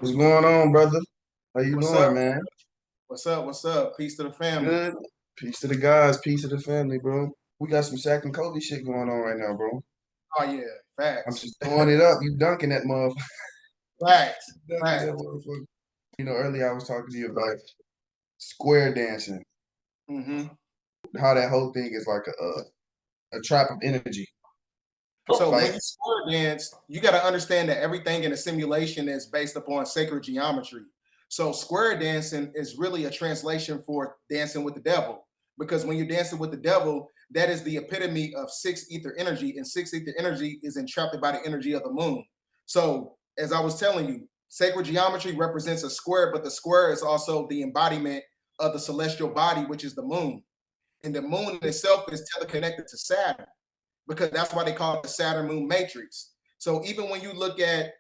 What's going on, brother? How you What's up? doing, man? What's up? What's up? Peace to the family. Good. Peace to the guys, peace to the family, bro. We got some Shaq and Kobe shit going on right now, bro. Oh yeah, I'm facts. just throwing it up. You dunking that motherfucker. Facts. Dunking that Facts. motherfucker. Earlier I was talking to you about square dancing, hmm how that whole thing is like a trap of energy. So when Like, you square dance, you got to understand that everything in a simulation is based upon sacred geometry. So square dancing is really a translation for dancing with the devil, because when you're dancing with the devil, that is the epitome of six ether energy, and six ether energy is entrapped by the energy of the moon. So as I was telling you, sacred geometry represents a square, but the square is also the embodiment of the celestial body, which is the moon. And the moon itself is teleconnected to Saturn, because that's why they call it the Saturn moon matrix. So even when you look at,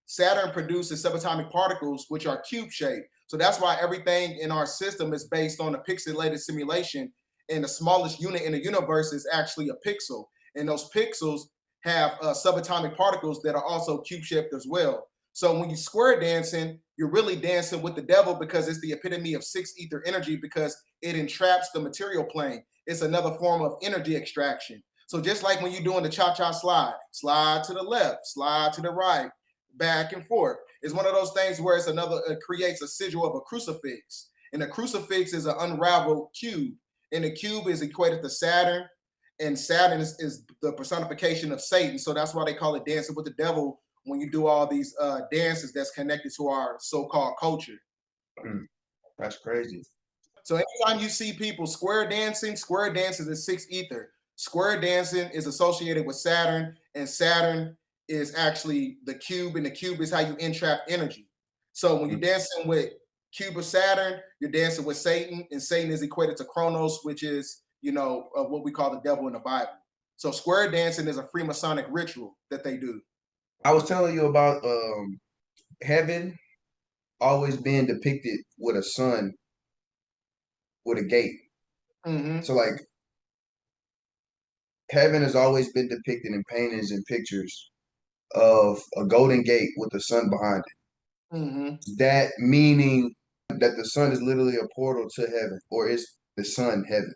Saturn produces subatomic particles, which are cube shaped. So that's why everything in our system is based on a pixelated simulation. And the smallest unit in the universe is actually a pixel. And those pixels have subatomic particles that are also cube shaped as well. So when you square dancing, you're really dancing with the devil, because it's the epitome of six ether energy, because it entraps the material plane. It's another form of energy extraction. So just like when you're doing the cha-cha slide, slide to the left, slide to the right, back and forth. It's one of those things where it creates a sigil of a crucifix. And a crucifix is an unraveled cube. And the cube is equated to Saturn. And Saturn is the personification of Satan. So that's why they call it dancing with the devil when you do all these dances that's connected to our so-called culture. that's crazy. So anytime you see people square dancing is six ether. Square dancing is associated with Saturn, and Saturn is actually the cube, and the cube is how you entrap energy. So when you're dancing with cube of Saturn, you're dancing with Satan, and Satan is equated to Chronos, which is what we call the devil in the Bible. So square dancing is a Freemasonic ritual that they do. I was telling you about heaven always being depicted with a sun with a gate. Mm-hmm. So like heaven has always been depicted in paintings and pictures of a golden gate with the sun behind Mm-hmm. it. That meaning that the sun is literally a portal to heaven, or is the sun heaven?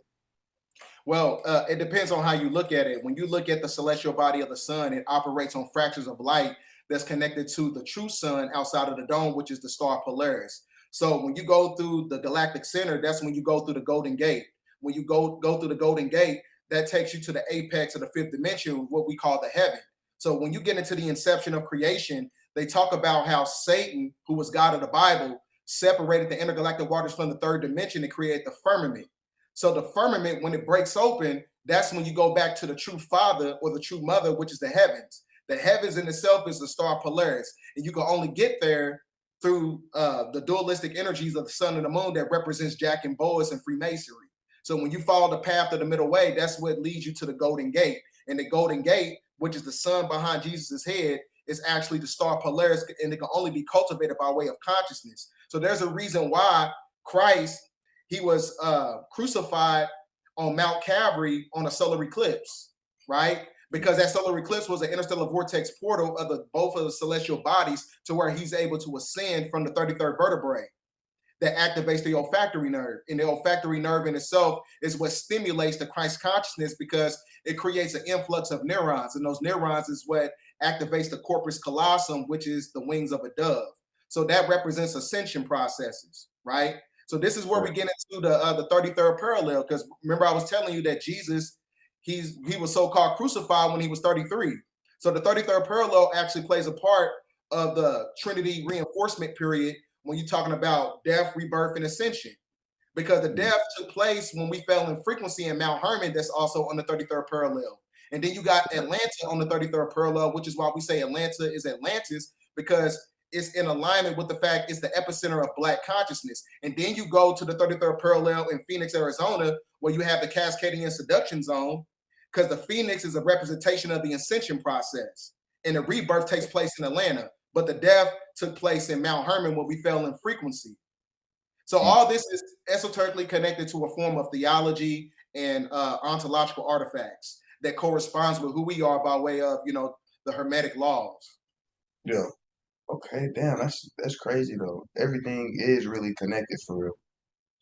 Well, it depends on how you look at it. When you look at the celestial body of the sun, it operates on fractures of light that's connected to the true sun outside of the dome, which is the star Polaris. So when you go through the galactic center, that's when you go through the Golden Gate. When you go through the Golden Gate, that takes you to the apex of the fifth dimension, what we call the heaven. So when you get into the inception of creation, they talk about how Satan, who was God of the Bible, separated the intergalactic waters from the third dimension to create the firmament. So the firmament, when it breaks open, that's when you go back to the true father or the true mother, which is the heavens. The heavens in itself is the star Polaris, and you can only get there through the dualistic energies of the sun and the moon that represents Jack and Boaz and Freemasonry. So when you follow the path of the middle way, that's what leads you to the Golden Gate. And the Golden Gate, which is the sun behind Jesus' head, is actually the star Polaris, and it can only be cultivated by way of consciousness. So there's a reason why Christ, he was crucified on Mount Calvary on a solar eclipse, right? Because that solar eclipse was an interstellar vortex portal of both of the celestial bodies, to where he's able to ascend from the 33rd vertebrae that activates the olfactory nerve. And the olfactory nerve in itself is what stimulates the Christ consciousness, because it creates an influx of neurons. And those neurons is what activates the corpus callosum, which is the wings of a dove. So that represents ascension processes, right? So this is where we get into the 33rd parallel, because remember I was telling you that Jesus, he was so-called crucified when he was 33. So the 33rd parallel actually plays a part of the Trinity reinforcement period when you're talking about death, rebirth, and ascension. Because the death took place when we fell in frequency in Mount Hermon, that's also on the 33rd parallel. And then you got Atlanta on the 33rd parallel, which is why we say Atlanta is Atlantis, because it's in alignment with the fact it's the epicenter of Black consciousness. And then you go to the 33rd parallel in Phoenix, Arizona, where you have the Cascadian seduction zone, because the Phoenix is a representation of the ascension process. And the rebirth takes place in Atlanta, but the death took place in Mount Hermon, where we fell in frequency. So all this is esoterically connected to a form of theology and ontological artifacts that corresponds with who we are by way of, the Hermetic laws. Yeah. Okay, damn, that's crazy though. Everything is really connected for real.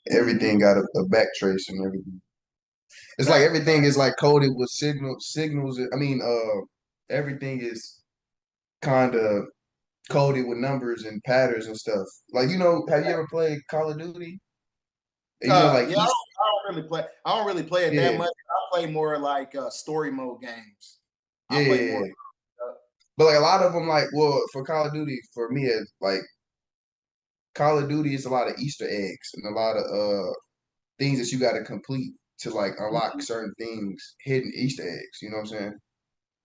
Mm-hmm. Everything got a back trace and everything. It's like Fact. everything is like coded with signals. I mean, everything is kind of coded with numbers and patterns and stuff. Like, have you ever played Call of Duty? Like Yeah, each, I don't really play. I don't really play it that yeah, much. I play more like story mode games. I yeah, play yeah, more. yeah. But like a lot of them, like, well, for Call of Duty, for me, it's like Call of Duty is a lot of Easter eggs and a lot of things that you got to complete to like unlock certain things, hidden Easter eggs. You know what I'm saying?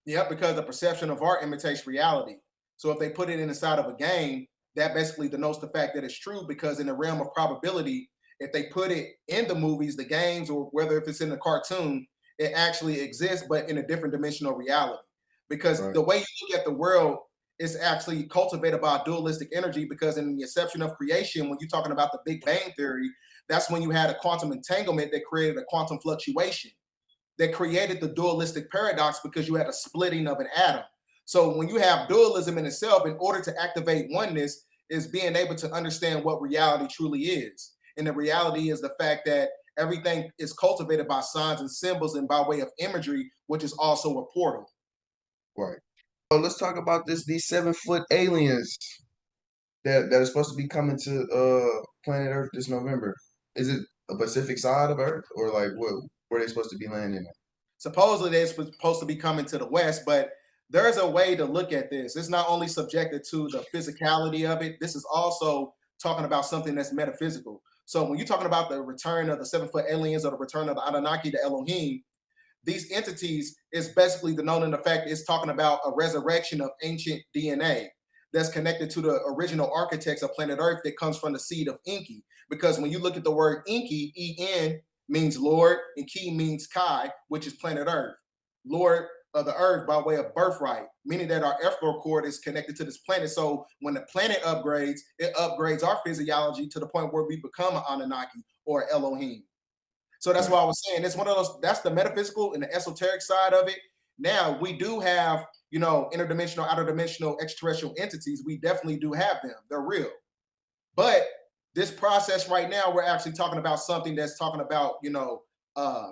Yep, because the perception of art imitates reality. So if they put it inside of a game, that basically denotes the fact that it's true. Because in the realm of probability, if they put it in the movies, the games, or whether if it's in the cartoon, it actually exists, but in a different dimensional reality. Because Right. the way you look at the world is actually cultivated by dualistic energy. Because in the inception of creation, when you're talking about the Big Bang Theory, that's when you had a quantum entanglement that created a quantum fluctuation that created the dualistic paradox because you had a splitting of an atom. So when you have dualism in itself, in order to activate oneness, is being able to understand what reality truly is. And the reality is the fact that everything is cultivated by signs and symbols and by way of imagery, which is also a portal. Right. So let's talk about these 7 foot aliens that are supposed to be coming to planet Earth this November. Is it a Pacific side of Earth or like what where they supposed to be landing at? Supposedly they're supposed to be coming to the West, but there's a way to look at this. It's not only subjected to the physicality of it, this is also talking about something that's metaphysical. So when you're talking about the return of the 7 foot aliens or the return of the Anunnaki, the Elohim, these entities is basically denoting the fact it's talking about a resurrection of ancient DNA that's connected to the original architects of planet Earth that comes from the seed of Enki. Because when you look at the word Enki, En means Lord, and Ki means Kai, which is planet Earth. Lord of the earth by way of birthright, meaning that our earthcore cord is connected to this planet. So when the planet upgrades, it upgrades our physiology to the point where we become an Anunnaki or Elohim. So that's Right. why I was saying it's one of those, that's the metaphysical and the esoteric side of it. Now we do have, interdimensional, outer dimensional extraterrestrial entities. We definitely do have them. They're real. But this process right now, we're actually talking about something that's talking about,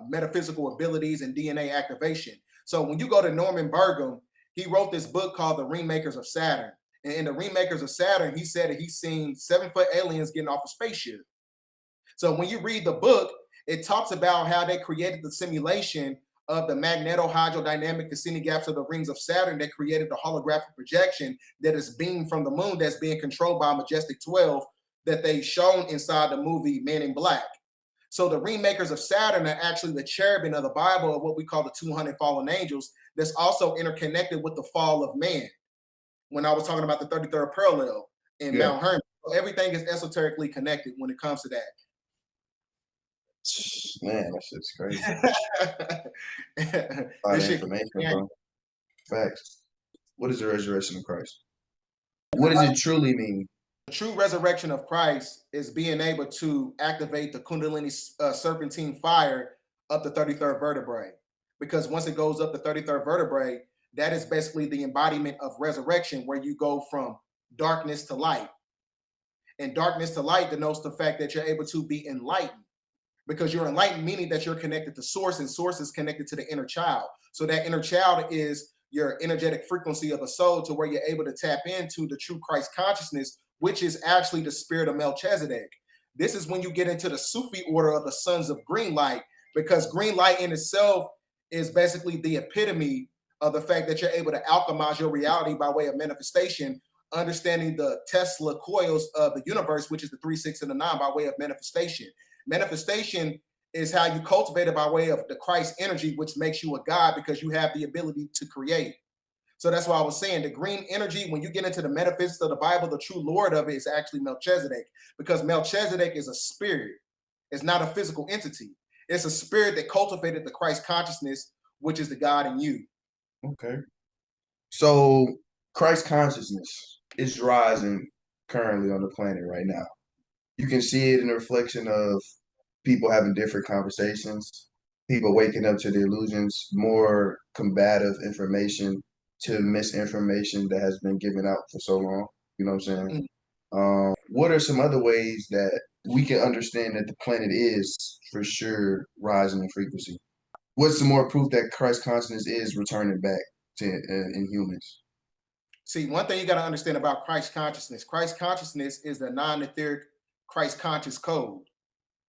metaphysical abilities and DNA activation. So when you go to Norman Burgum, he wrote this book called The Ringmakers of Saturn. And in The Ringmakers of Saturn, he said that he's seen 7 foot aliens getting off a spaceship. So when you read the book, it talks about how they created the simulation of the magneto-hydrodynamic vicinity gaps of the rings of Saturn that created the holographic projection that is beamed from the moon that's being controlled by Majestic 12 that they shown inside the movie Men in Black. So the Ringmakers of Saturn are actually the cherubim of the Bible of what we call the 200 fallen angels that's also interconnected with the fall of man. When I was talking about the 33rd parallel in Yeah. Mount Hermon. So everything is esoterically connected when it comes to that. Man, that shit's crazy. A lot This of shit. information, bro. Facts. What is the resurrection of Christ? What does it truly mean? The true resurrection of Christ is being able to activate the Kundalini serpentine fire up the 33rd vertebrae. Because once it goes up the 33rd vertebrae, that is basically the embodiment of resurrection, where you go from darkness to light. And darkness to light denotes the fact that you're able to be enlightened, because you're enlightened, meaning that you're connected to source, and source is connected to the inner child. So that inner child is your energetic frequency of the soul, to where you're able to tap into the true Christ consciousness, which is actually the spirit of Melchizedek. This is when you get into the Sufi order of the sons of green light, because green light in itself is basically the epitome of the fact that you're able to alchemize your reality by way of manifestation, understanding the Tesla coils of the universe, which is the 3, 6, and the 9 by way of manifestation. Manifestation is how you cultivate it by way of the Christ energy, which makes you a God because you have the ability to create. So that's why I was saying the green energy, when you get into the metaphysics of the Bible, the true Lord of it is actually Melchizedek, because Melchizedek is a spirit. It's not a physical entity. It's a spirit that cultivated the Christ consciousness, which is the God in you. Okay. So Christ consciousness is rising currently on the planet right now. You can see it in the reflection of people having different conversations, people waking up to the illusions, more combative information to misinformation that has been given out for so long. You know what I'm saying? Mm. What are some other ways that we can understand that the planet is for sure rising in frequency? What's some more proof that Christ consciousness is returning back to in humans? See, one thing you got to understand about Christ consciousness is the non-etheric Christ conscious code.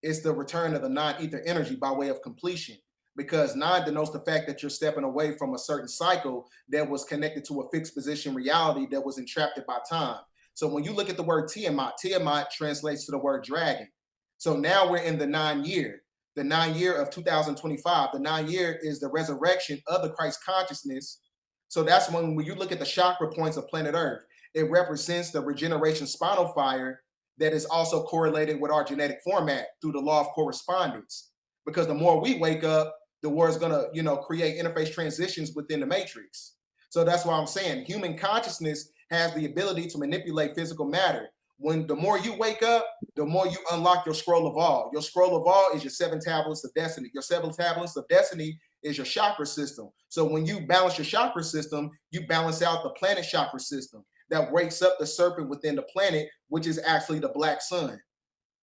It's the return of the non-ether energy by way of completion. Because non denotes the fact that you're stepping away from a certain cycle that was connected to a fixed position reality that was entrapped by time. So when you look at the word Tiamat, Tiamat translates to the word dragon. So now we're in the 9 year of 2025. The 9 year is the resurrection of the Christ consciousness. So that's when you look at the chakra points of planet Earth, it represents the regeneration spinal fire that is also correlated with our genetic format through the law of correspondence. Because the more we wake up, the more it's gonna, create interface transitions within the matrix. So that's why I'm saying human consciousness has the ability to manipulate physical matter. When the more you wake up, the more you unlock your scroll of all. Your scroll of all is your 7 tablets of destiny. Your 7 tablets of destiny is your chakra system. So when you balance your chakra system, you balance out the planet chakra system that wakes up the serpent within the planet, which is actually the black sun.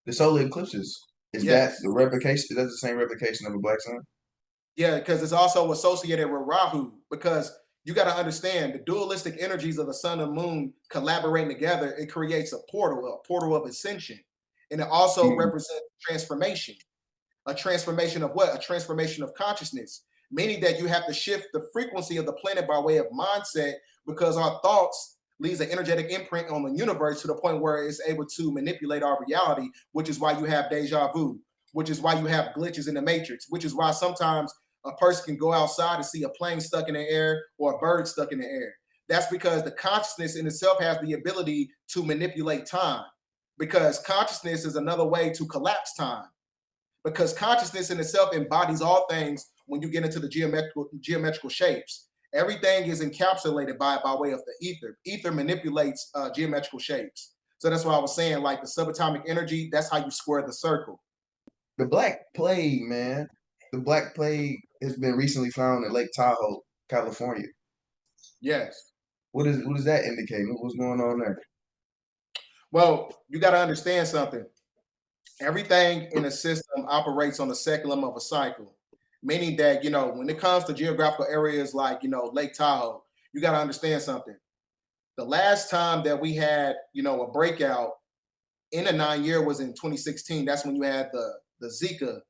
The solar eclipses, is that Yes. the replication? Is that the same replication of a black sun? Yeah, because it's also associated with Rahu. Because you got to understand the dualistic energies of the sun and moon collaborating together, it creates a portal of ascension. And it also Mm. represents transformation. A transformation of what? A transformation of consciousness, meaning that you have to shift the frequency of the planet by way of mindset because our thoughts leaves an energetic imprint on the universe to the point where it's able to manipulate our reality, which is why you have deja vu, which is why you have glitches in the matrix, which is why sometimes a person can go outside and see a plane stuck in the air or a bird stuck in the air. That's because the consciousness in itself has the ability to manipulate time, because consciousness is another way to collapse time, because consciousness in itself embodies all things. When you get into the geometrical shapes, everything is encapsulated by way of the ether. Ether manipulates geometrical shapes. So that's why I was saying, like the subatomic energy, that's how you square the circle. The Black Plague, man. The Black Plague has been recently found in Lake Tahoe, California. Yes. What does that indicate? What's going on there? Well, you got to understand something. Everything in the system operates on the seculum of a cycle, meaning that, when it comes to geographical areas like, Lake Tahoe, you got to understand something. The last time that we had, a breakout in a 9 year was in 2016. That's when you had the Zika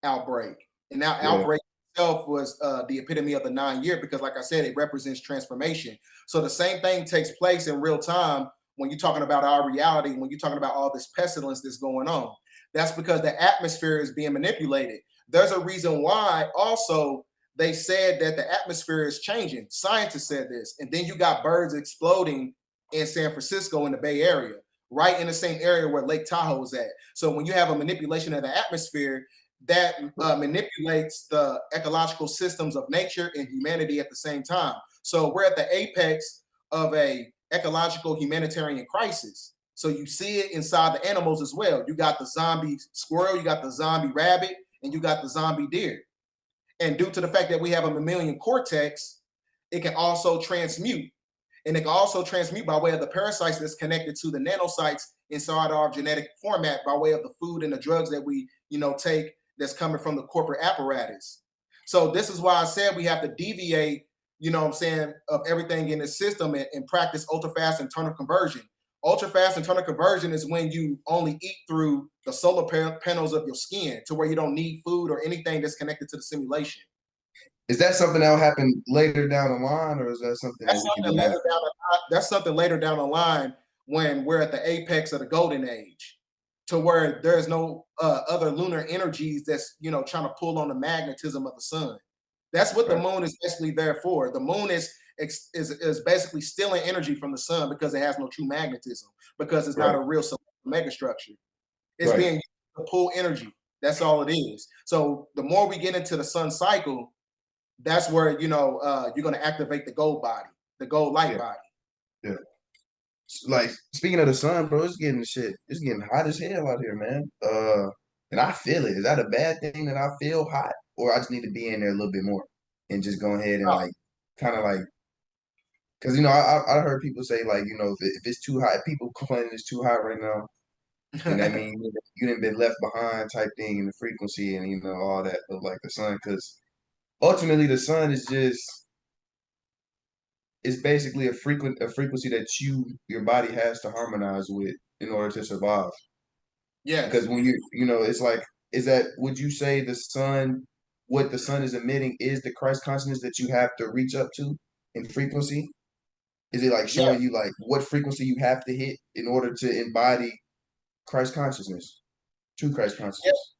outbreak. And now Yeah. outbreak itself was the epitome of the 9 year because, like I said, it represents transformation. So the same thing takes place in real time when you're talking about our reality, when you're talking about all this pestilence that's going on. That's because the atmosphere is being manipulated. There's a reason why also they said that the atmosphere is changing. Scientists said this. And then you got birds exploding in San Francisco in the Bay Area, right in the same area where Lake Tahoe is at. So when you have a manipulation of the atmosphere, that manipulates the ecological systems of nature and humanity at the same time. So we're at the apex of a ecological humanitarian crisis. So you see it inside the animals as well. You got the zombie squirrel, you got the zombie rabbit, and you got the zombie deer. And due to the fact that we have a mammalian cortex, it can also transmute. And it can also transmute by way of the parasites that's connected to the nanocytes inside our genetic format by way of the food and the drugs that we, take that's coming from the corporate apparatus. So this is why I said we have to deviate, of everything in the system and practice ultra fast internal conversion. Ultra fast internal conversion is when you only eat through the solar panels of your skin to where you don't need food or anything that's connected to the simulation. Is that something that'll happen later down the line, or is that something that That's we can something do now? later down that's something later down the line when we're at the apex of the golden age, to where there's no other lunar energies that's trying to pull on the magnetism of the sun. That's what the Right. moon is basically there for. The moon is basically stealing energy from the sun because it has no true magnetism, because it's not Right. a real megastructure. It's Right. being used to pull energy. That's all it is. So the more we get into the sun cycle, that's where you're going to activate the gold body, the gold light Yeah. body. Yeah. Like speaking of the sun, bro, it's getting hot as hell out here, man. And I feel it. Is that a bad thing that I feel hot, or I just need to be in there a little bit more and just go ahead and like kind of like Because, you know, I heard people say, like, you know, if it's too hot, if people complaining it's too hot right now, then that means you didn't been left behind type thing in the frequency and, you know, all that of like the sun. Because ultimately the sun is just, it's basically a frequency that your body has to harmonize with in order to survive. Because Yes. when you know, it's like, would you say the sun, what the sun is emitting is the Christ consciousness that you have to reach up to in frequency? Is it like Yeah. showing you like what frequency you have to hit in order to embody Christ consciousness, true Christ consciousness?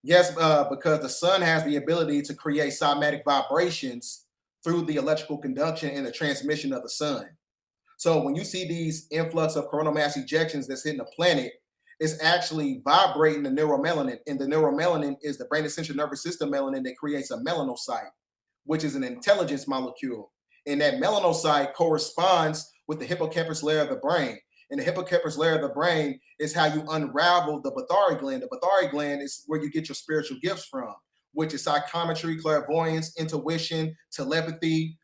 Yes, because the sun has the ability to create somatic vibrations through the electrical conduction and the transmission of the sun. So when you see these influx of coronal mass ejections that's hitting the planet, it's actually vibrating the neuromelanin. And the neuromelanin is the brain essential nervous system melanin that creates a melanocyte, which is an intelligence molecule. And that melanocyte corresponds with the hippocampus layer of the brain. And the hippocampus layer of the brain is how you unravel the Bathari gland. The Bathari gland is where you get your spiritual gifts from, which is psychometry, clairvoyance, intuition, telepathy,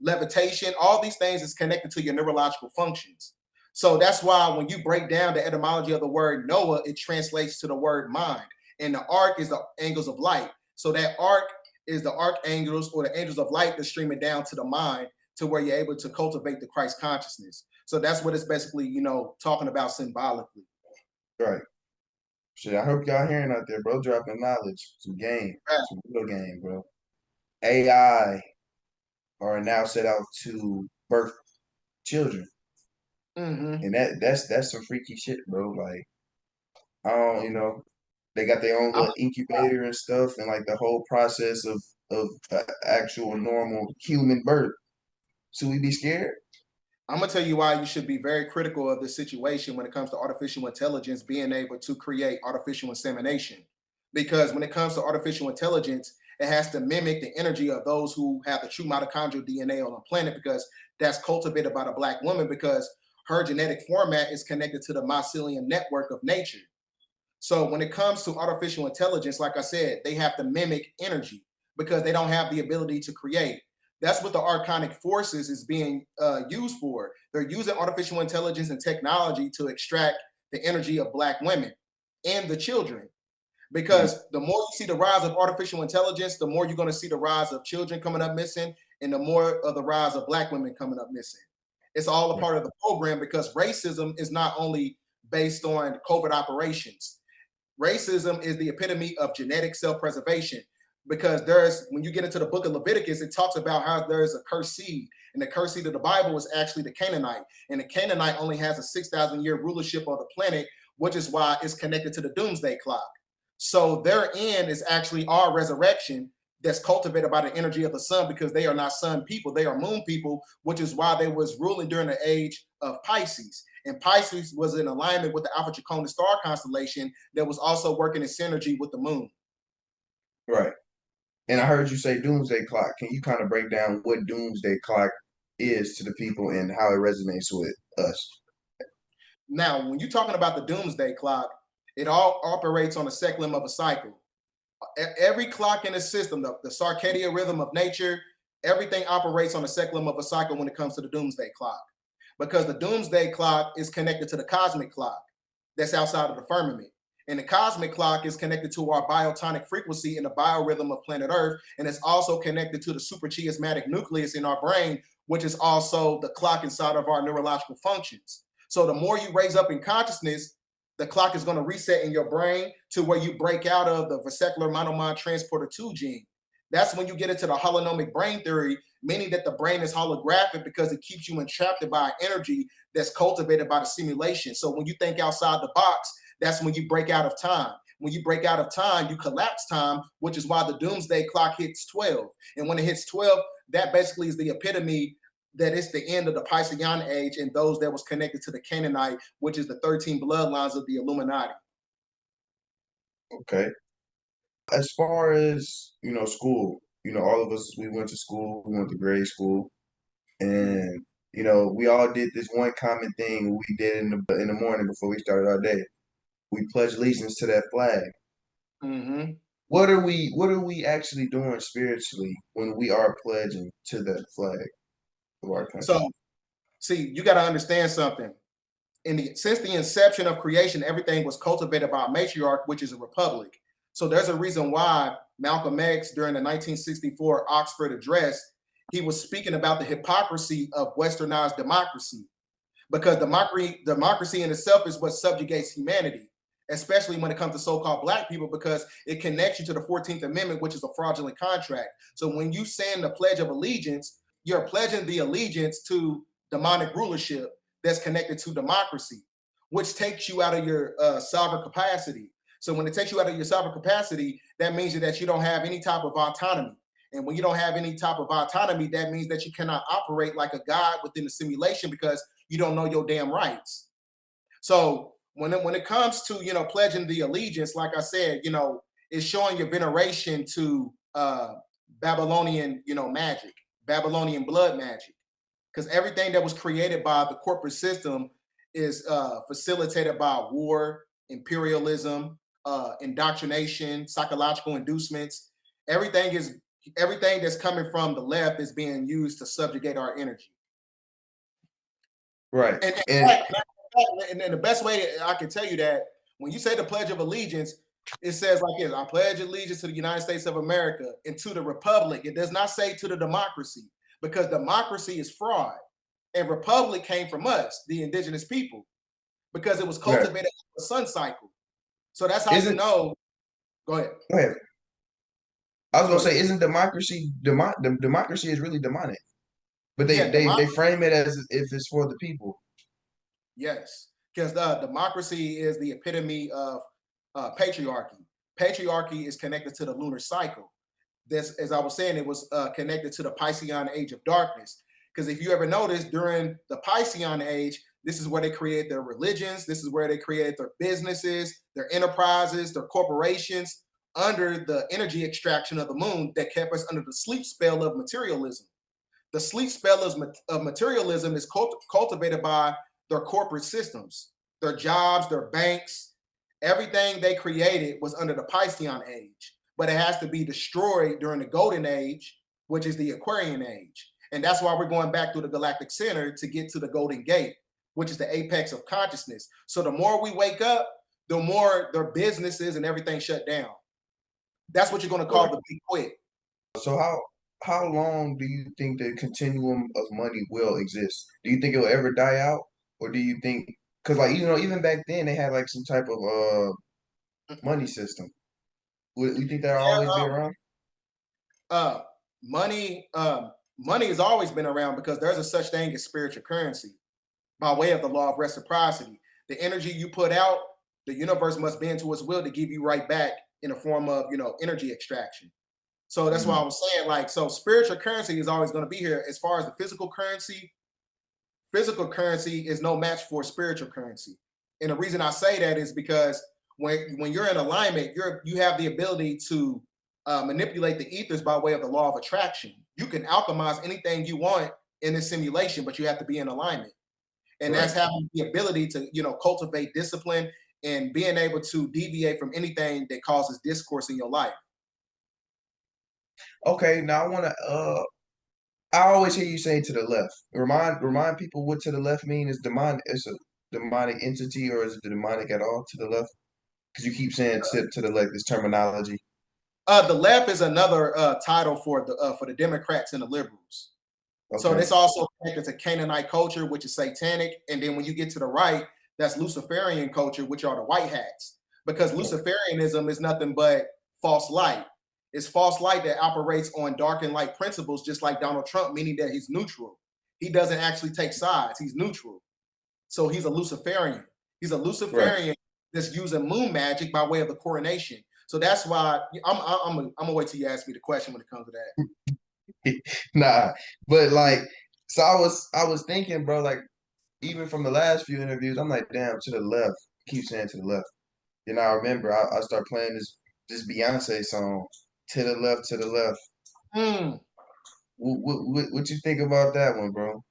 levitation. All these things is connected to your neurological functions. So that's why when you break down the etymology of the word Noah, it translates to the word mind. And the arc is the angles of light. So that arc is the archangels or the angels of light that's streaming down to the mind to where you're able to cultivate the Christ consciousness. So that's what it's basically, talking about symbolically. Right. Shit, I hope y'all hearing out there, bro. Dropping knowledge, some real game, bro. AI are now set out to birth children, Mm-hmm. and that's some freaky shit, bro. Like, I don't, you know, they got their own little incubator and stuff, and like the whole process of actual normal human birth. So we be scared? I'm gonna tell you why you should be very critical of this situation when it comes to artificial intelligence being able to create artificial insemination. Because when it comes to artificial intelligence, it has to mimic the energy of those who have the true mitochondrial DNA on the planet, because that's cultivated by the black woman, because her genetic format is connected to the mycelium network of nature. So when it comes to artificial intelligence, like I said, they have to mimic energy because they don't have the ability to create. That's what the archonic forces is being used for. They're using artificial intelligence and technology to extract the energy of black women and the children. Mm, Because the more you see the rise of artificial intelligence, the more you're going to see the rise of children coming up missing, and the more of the rise of black women coming up missing. It's all a right, part of the program, because racism is not only based on covert operations. Racism is the epitome of genetic self-preservation, because when you get into the book of Leviticus, it talks about how there's a cursed seed, and the cursed seed of the Bible is actually the Canaanite, and the Canaanite only has a 6,000-year rulership on the planet, which is why it's connected to the doomsday clock. So their end is actually our resurrection, that's cultivated by the energy of the sun, because they are not sun people, they are moon people, which is why they was ruling during the age of Pisces. And Pisces was in alignment with the Alpha Draconis star constellation that was also working in synergy with the moon. right. And I heard you say doomsday clock. Can you kind of break down what doomsday clock is to the people and how it resonates with us? Now, when you're talking about the doomsday clock, it all operates on a cyclum of a cycle. Every clock in the system, the circadian rhythm of nature, everything operates on a cyclum of a cycle when it comes to the doomsday clock. Because the doomsday clock is connected to the cosmic clock that's outside of the firmament. And the cosmic clock is connected to our biotonic frequency and the biorhythm of planet Earth. And it's also connected to the suprachiasmatic nucleus in our brain, which is also the clock inside of our neurological functions. So the more you raise up in consciousness, the clock is going to reset in your brain to where you break out of the vesicular monomod transporter 2 gene. That's when you get into the holonomic brain theory, meaning that the brain is holographic because it keeps you entrapped by energy that's cultivated by the simulation. So when you think outside the box, that's when you break out of time. When you break out of time, you collapse time, which is why the doomsday clock hits 12. And when it hits 12, that basically is the epitome that it's the end of the Piscean age and those that was connected to the Canaanite, which is the 13 bloodlines of the Illuminati. Okay. As far as, you know, school, you know, all of us, we went to school, we went to grade school, and, you know, we all did this one common thing we did in the morning before we started our day. We pledged allegiance to that flag. Mm-hmm. What are we actually doing spiritually when we are pledging to that flag? of our country. So, see, you got to understand something. Since the inception of creation, everything was cultivated by a matriarch, which is a republic. So there's a reason why Malcolm X, during the 1964 Oxford Address, he was speaking about the hypocrisy of westernized democracy, because democracy in itself is what subjugates humanity, especially when it comes to so-called Black people, because it connects you to the 14th Amendment, which is a fraudulent contract. So when you send the Pledge of Allegiance, you're pledging the allegiance to demonic rulership that's connected to democracy, which takes you out of your sovereign capacity. So when it takes you out of your sovereign capacity, that means that you don't have any type of autonomy. And when you don't have any type of autonomy, that means that you cannot operate like a god within the simulation, because you don't know your damn rights. So when it comes to, pledging the allegiance, like I said, it's showing your veneration to Babylonian, magic, Babylonian blood magic, because everything that was created by the corporate system is facilitated by war, imperialism, indoctrination, psychological inducements. Everything that's coming from the left is being used to subjugate our energy. Right. And the best way I can tell you that, when you say the Pledge of Allegiance, it says like this: I pledge allegiance to the United States of America and to the republic. It does not say to the democracy, because democracy is fraud. And republic came from us, the indigenous people, because it was cultivated in the sun cycle. So that's how you know. Go ahead. Go ahead. I was gonna say, isn't democracy democracy is really demonic, but they frame it as if it's for the people. Yes, because democracy is the epitome of patriarchy. Patriarchy is connected to the lunar cycle. This, as I was saying, it was connected to the Piscean age of darkness. Because if you ever notice, during the Piscean age, this is where they create their religions. This is where they create their businesses, their enterprises, their corporations, under the energy extraction of the moon that kept us under the sleep spell of materialism. The sleep spell of materialism is cultivated by their corporate systems, their jobs, their banks. Everything they created was under the Piscean age, but it has to be destroyed during the golden age, which is the Aquarian age. And that's why we're going back through the galactic center to get to the golden gate, which is the apex of consciousness. So the more we wake up, the more their businesses and everything shut down. That's what you're going to call the big quit. So how long do you think the continuum of money will exist? Do you think it will ever die out, or do you think, because like even back then they had like some type of money system? Would you think that'll always be around? Money has always been around, because there's a such thing as spiritual currency by way of the law of reciprocity. The energy you put out, the universe must bend to its will to give you right back in the form of energy extraction. So that's why I was saying, like, so spiritual currency is always going to be here. As far as the physical currency is no match for spiritual currency. And the reason I say that is because when you're in alignment, you have the ability to manipulate the ethers by way of the law of attraction. You can alchemize anything you want in this simulation, but you have to be in alignment. And that's having the ability to, cultivate discipline and being able to deviate from anything that causes discourse in your life. Okay, now I always hear you say to the left. Remind people what to the left mean. Is demonic? It's a demonic entity, or is it demonic at all to the left? Because you keep saying to the left, this terminology. The left is another title for the Democrats and the liberals. Okay. So this also connected to Canaanite culture, which is satanic, and then when you get to the right, that's Luciferian culture, which are the white hats. Because Luciferianism is nothing but false light. It's false light that operates on dark and light principles, just like Donald Trump, meaning that he's neutral. He doesn't actually take sides. He's neutral. So he's a Luciferian. He's a Luciferian that's using moon magic by way of the coronation. So that's why I'm gonna wait till you ask me the question when it comes to that. Nah, but like, so I was thinking, bro, like, even from the last few interviews, I'm like, damn, to the left. Keep saying to the left. You know, I remember I start playing this Beyonce song, to the left, to the left. What you think about that one, bro?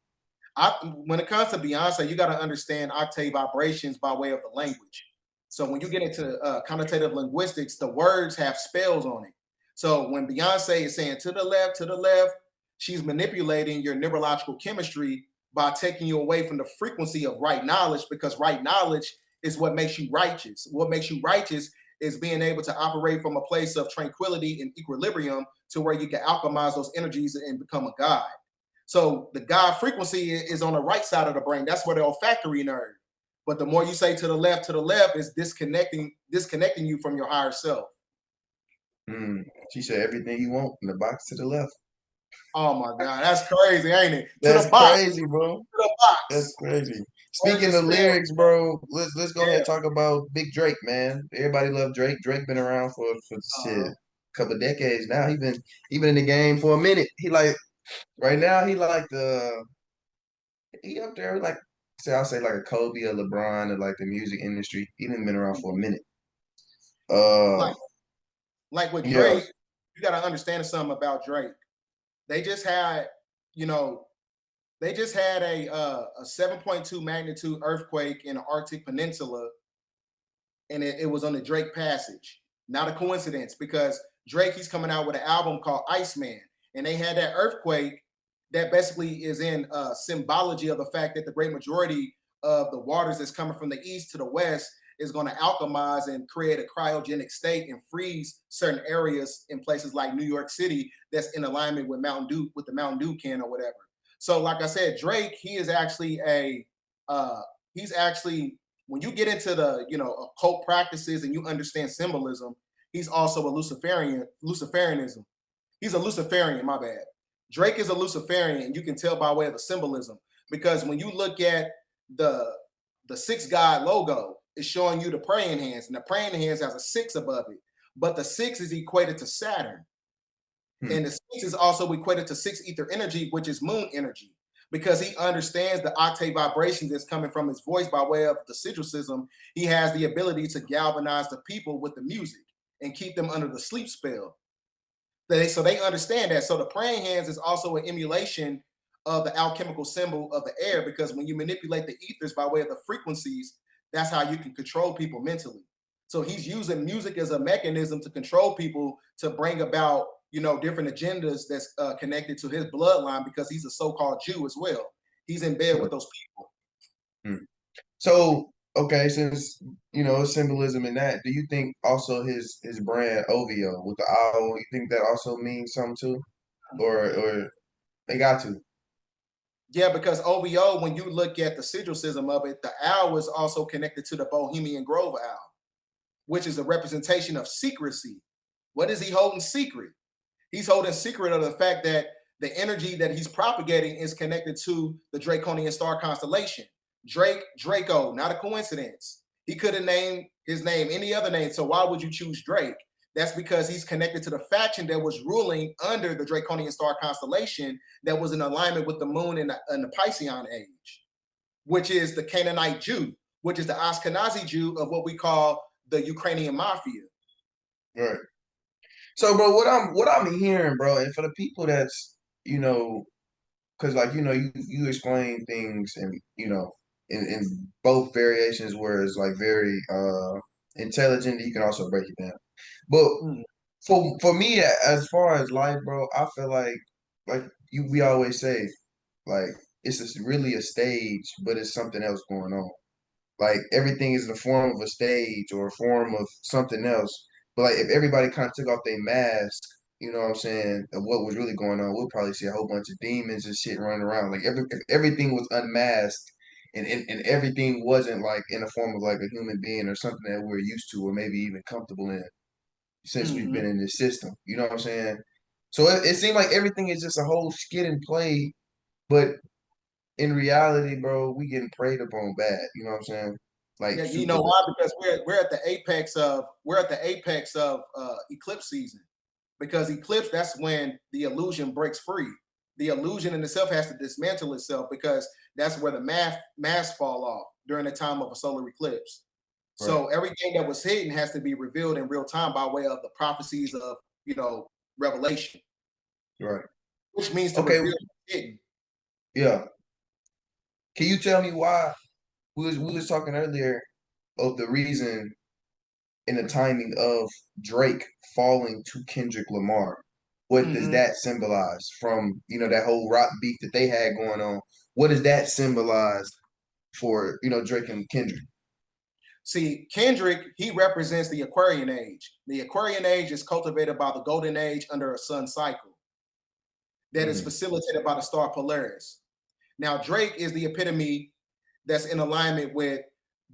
When it comes to Beyonce, you got to understand octave vibrations by way of the language. So when you get into connotative linguistics, the words have spells on it. So when Beyonce is saying to the left, she's manipulating your neurological chemistry by taking you away from the frequency of right knowledge, because right knowledge is what makes you righteous. What makes you righteous is being able to operate from a place of tranquility and equilibrium to where you can alchemize those energies and become a god. So the God frequency is on the right side of the brain. That's where the olfactory nerve. But the more you say to the left is disconnecting you from your higher self. She said everything you want in the box to the left. Oh my God, that's crazy, ain't it? That's To the box. crazy, bro. To the That's box. crazy. Speaking of lyrics, bro, let's go ahead and talk about Big Drake, man. Everybody love Drake. Drake been around for shit a couple of decades now. He been in the game for a minute. He like right now he like he up there like I'll say like a Kobe or LeBron of like the music industry. He done been around for a minute. Like with Yeah. Drake, you got to understand something about Drake. They just had, you know, a 7.2 magnitude earthquake in the Arctic Peninsula, and it was on the Drake Passage. Not a coincidence, because Drake, he's coming out with an album called Iceman, and they had that earthquake that basically is in symbology of the fact that the great majority of the waters that's coming from the east to the west is going to alchemize and create a cryogenic state and freeze certain areas in places like New York City that's in alignment with Mountain Dew, with the Mountain Dew can or whatever. So, like I said, Drake, he is actually when you get into the occult practices and you understand symbolism, he's also a Luciferianism. He's a Luciferian, my bad. Drake is a Luciferian, and you can tell by way of the symbolism, because when you look at the six god logo, it's showing you the praying hands, and the praying hands has a 6 above it, but the 6 is equated to Saturn. And the 6 is also equated to 6 ether energy, which is moon energy, because he understands the octave vibrations that's coming from his voice by way of the sigil system. He has the ability to galvanize the people with the music and keep them under the sleep spell. So they understand that. So the praying hands is also an emulation of the alchemical symbol of the air, because when you manipulate the ethers by way of the frequencies, that's how you can control people mentally. So he's using music as a mechanism to control people, to bring about different agendas that's connected to his bloodline, because he's a so-called Jew as well. He's in bed with those people. So, okay, since symbolism in that, do you think also his brand OVO with the owl, you think that also means something too, or they got to? Yeah, because OVO, when you look at the sigil system of it, the owl is also connected to the Bohemian Grove owl, which is a representation of secrecy. What is he holding secret? He's holding secret of the fact that the energy that he's propagating is connected to the Draconian star constellation. Draco, not a coincidence. He could have named his name any other name. So why would you choose Drake? That's because he's connected to the faction that was ruling under the Draconian star constellation, that was in alignment with the moon in the Piscean age, which is the Canaanite Jew, which is the Ashkenazi Jew of what we call the Ukrainian mafia. Right. So, bro, what I'm hearing, bro, and for the people that's because like you explain things and in both variations where it's like very intelligent, you can also break it down. But for me, as far as life, bro, I feel like we always say, like really a stage, but it's something else going on. Like everything is in the form of a stage or a form of something else. But like if everybody kind of took off their mask, you know what I'm saying, of what was really going on, we'll probably see a whole bunch of demons and shit running around. Like if everything was unmasked and everything wasn't like in the form of like a human being or something that we're used to or maybe even comfortable in since we've been in this system. You know what I'm saying? So it seemed like everything is just a whole skit and play, but in reality, bro, we getting preyed upon bad. You know what I'm saying? Like, yeah, you know why? Because we're at the apex of eclipse season. Because eclipse, that's when the illusion breaks free. The illusion in itself has to dismantle itself, because that's where the masks fall off during the time of a solar eclipse. Right. So everything that was hidden has to be revealed in real time by way of the prophecies of revelation. Right. Which means to reveal hidden. Yeah. Can you tell me why we was talking earlier of the reason, in the timing of Drake falling to Kendrick Lamar? what does that symbolize from, you know, that whole rock beef that they had going on? What does that symbolize for, you know, Drake and Kendrick? See, Kendrick, he represents the Aquarian age. The Aquarian age is cultivated by the golden age under a sun cycle that is facilitated by the star Polaris. Now, Drake is the epitome that's in alignment with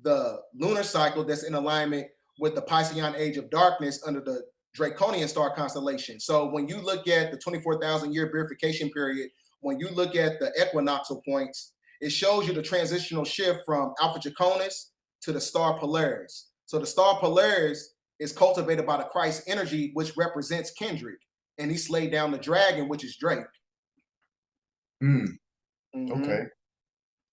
the lunar cycle, that's in alignment with the Piscean age of darkness under the Draconian star constellation. So when you look at the 24,000 year purification period, when you look at the equinoctial points, it shows you the transitional shift from Alpha Draconis to the star Polaris. So the star Polaris is cultivated by the Christ energy, which represents Kendrick, and he slayed down the dragon, which is Drake. Okay,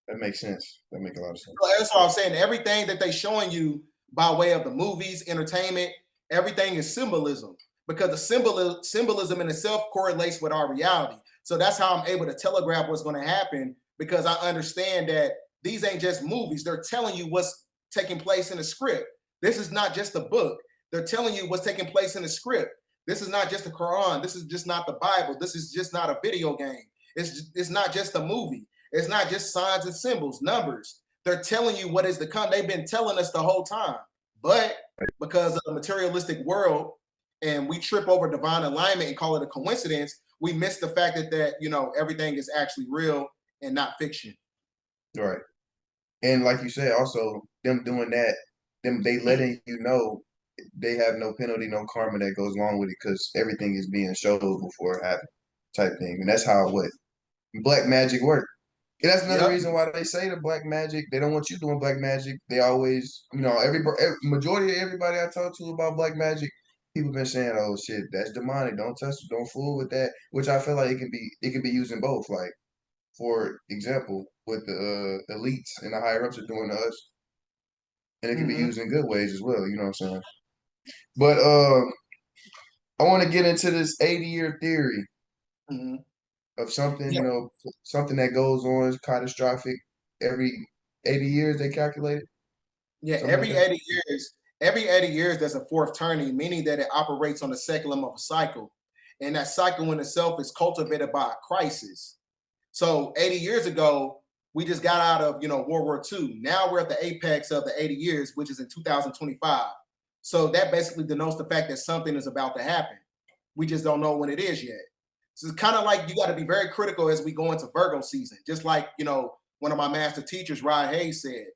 that makes sense. That makes a lot of sense. So that's what I'm saying. Everything that they're showing you by way of the movies, entertainment, everything is symbolism, because the symbolism in itself correlates with our reality. So that's how I'm able to telegraph what's going to happen, because I understand that these ain't just movies. They're telling you what's taking place in the script. This is not just a book. They're telling you what's taking place in the script. This is not just the Quran. This is just not the Bible. This is just not a video game. It's not just a movie. It's not just signs and symbols, numbers. They're telling you what is to come. They've been telling us the whole time. But because of the materialistic world, and we trip over divine alignment and call it a coincidence, we miss the fact that you know, everything is actually real and not fiction. Right. And like you said, also them doing that, they letting you know they have no penalty, no karma that goes along with it, because everything is being showed before it happened, type thing. And that's how what black magic work. And that's another reason why they say the black magic. They don't want you doing black magic. They always, you know, every majority of everybody I talk to about black magic, people been saying, "Oh shit, that's demonic. Don't touch, don't fool with that." Which I feel like it can be used in both. Like, for example, what the elites and the higher ups are doing to us, and it can be used in good ways as well. You know what I'm saying? But I want to get into this 80-year theory of something, you know, something that goes on catastrophic every 80 years. They calculated. Yeah, every 80 years, there's a fourth turning, meaning that it operates on the seculum of a cycle, and that cycle in itself is cultivated by a crisis. So 80 years ago, we just got out of, you know, World War II. Now we're at the apex of the 80 years, which is in 2025. So that basically denotes the fact that something is about to happen. We just don't know when it is yet. So it's kind of like you got to be very critical as we go into Virgo season. Just like, you know, one of my master teachers, Rod Hayes, said,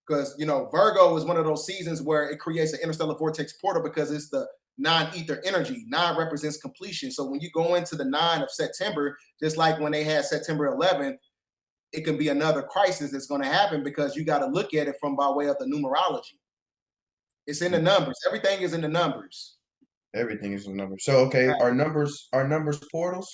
because, you know, Virgo is one of those seasons where it creates an interstellar vortex portal, because it's the non-ether energy. 9 represents completion. So when you go into the 9 of September, just like when they had September 11th, it can be another crisis that's going to happen, because you got to look at it from by way of the numerology. It's in the numbers. Everything is in the numbers. Everything is a number. So okay, are numbers portals?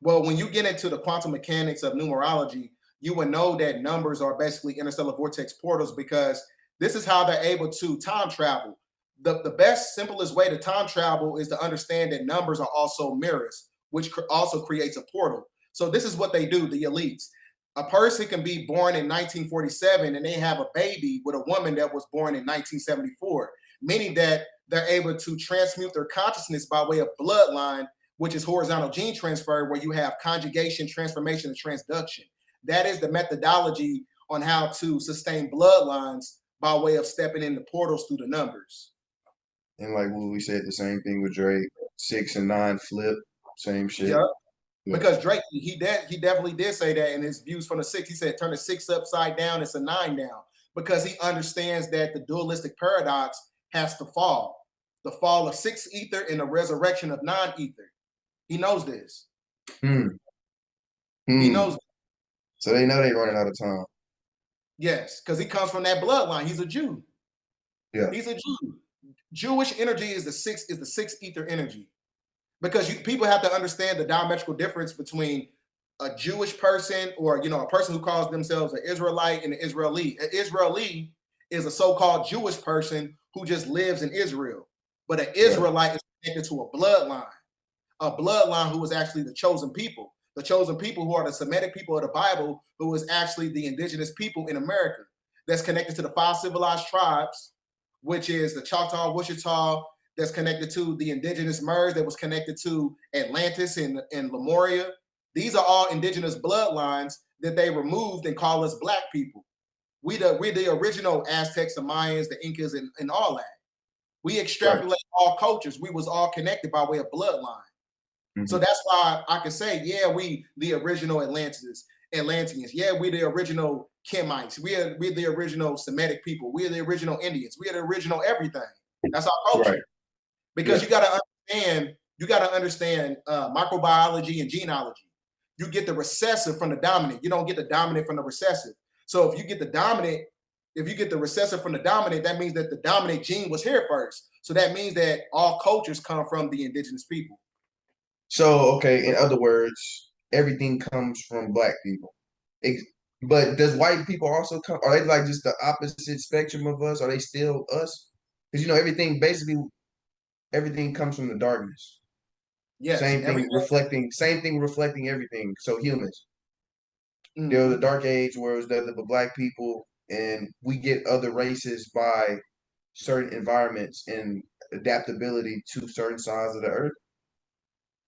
Well, when you get into the quantum mechanics of numerology, you would know that numbers are basically interstellar vortex portals, because this is how they're able to time travel. The best, simplest way to time travel is to understand that numbers are also mirrors, which also creates a portal. So this is what they do, the elites. A person can be born in 1947 and they have a baby with a woman that was born in 1974, meaning that they're able to transmute their consciousness by way of bloodline, which is horizontal gene transfer, where you have conjugation, transformation, and transduction. That is the methodology on how to sustain bloodlines by way of stepping in the portals through the numbers. And like we said, the same thing with Drake, 6 and 9 flip, same shit. Yep. Yeah. Because Drake, he definitely did say that in his views from the 6. He said, turn the 6 upside down, it's a 9 down, because he understands that the dualistic paradox has to fall. The fall of 6 ether and the resurrection of 9 ether. He knows this. He knows this. So they know they're running out of time. Yes, because he comes from that bloodline. He's a Jew. Yeah. He's a Jew. Jewish energy is the 6 ether energy. Because people have to understand the diametrical difference between a Jewish person, or, you know, a person who calls themselves an Israelite, and an Israeli. An Israeli is a so-called Jewish person who just lives in Israel. But an Israelite is connected to a bloodline who is actually the chosen people. The chosen people who are the Semitic people of the Bible, who is actually the indigenous people in America, that's connected to the 5 civilized tribes, which is the Choctaw, Wichita, that's connected to the indigenous merge that was connected to Atlantis and Lemuria. These are all indigenous bloodlines that they removed and call us black people. We're the original Aztecs, the Mayans, the Incas, and all that. We extrapolate all cultures. We was all connected by way of bloodline. So that's why I can say, yeah, we the original Atlanteans. Yeah, we the original Kemites. We're the original Semitic people. We're the original Indians. We're the original everything. That's our culture. Because you got to understand microbiology and genealogy. You get the recessive from the dominant. You don't get the dominant from the recessive. So if you get the recessive from the dominant, that means that the dominant gene was here first. So that means that all cultures come from the indigenous people. So, okay, in other words, everything comes from black people. But does white people also come? Are they like just the opposite spectrum of us? Are they still us? Because everything comes from the darkness. Yes. Same thing reflecting everything. So humans. There was a dark age where it was nothing but black people, and we get other races by certain environments and adaptability to certain sides of the earth.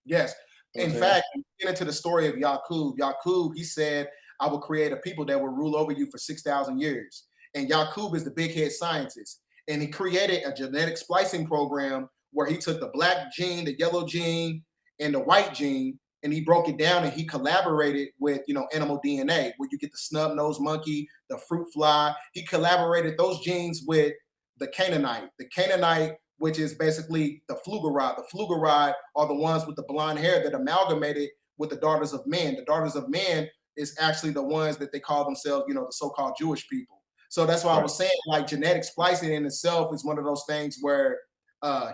Yes. In fact, get into the story of Yakub. Yakub, he said, I will create a people that will rule over you for 6,000 years. And Yakub is the big head scientist. And he created a genetic splicing program where he took the black gene, the yellow gene, and the white gene, and he broke it down and he collaborated with, animal DNA, where you get the snub-nosed monkey, the fruit fly. He collaborated those genes with the Canaanite. The Canaanite, which is basically the Flugeride. The Flugeride are the ones with the blonde hair that amalgamated with the daughters of men. The daughters of men is actually the ones that they call themselves, the so-called Jewish people. So that's why I was saying, like, genetic splicing in itself is one of those things where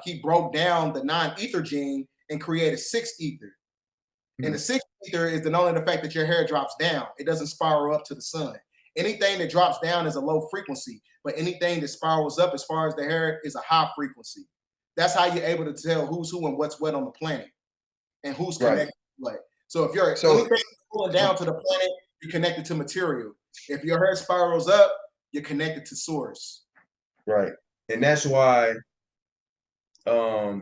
he broke down the non-ether gene and created 6-ether. And the 6-ether is denoting the fact that your hair drops down. It doesn't spiral up to the sun. Anything that drops down is a low frequency, but anything that spirals up as far as the hair is a high frequency. That's how you're able to tell who's who and what's what on the planet and who's connected to what. So if anything pulling down to the planet, you're connected to material. If your hair spirals up, you're connected to source. Right. And that's why, a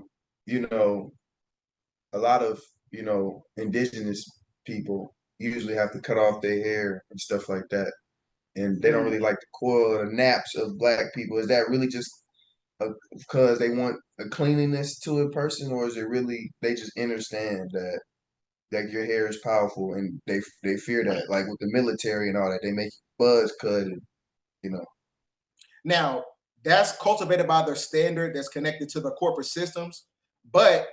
lot of, indigenous people usually have to cut off their hair and stuff like that. And they don't really like the coil or the naps of black people. Is that really just because they want a cleanliness to a person, or is it really they just understand that your hair is powerful and they fear that, like with the military and all that, they make buzz cut and Now, that's cultivated by their standard that's connected to the corporate systems, but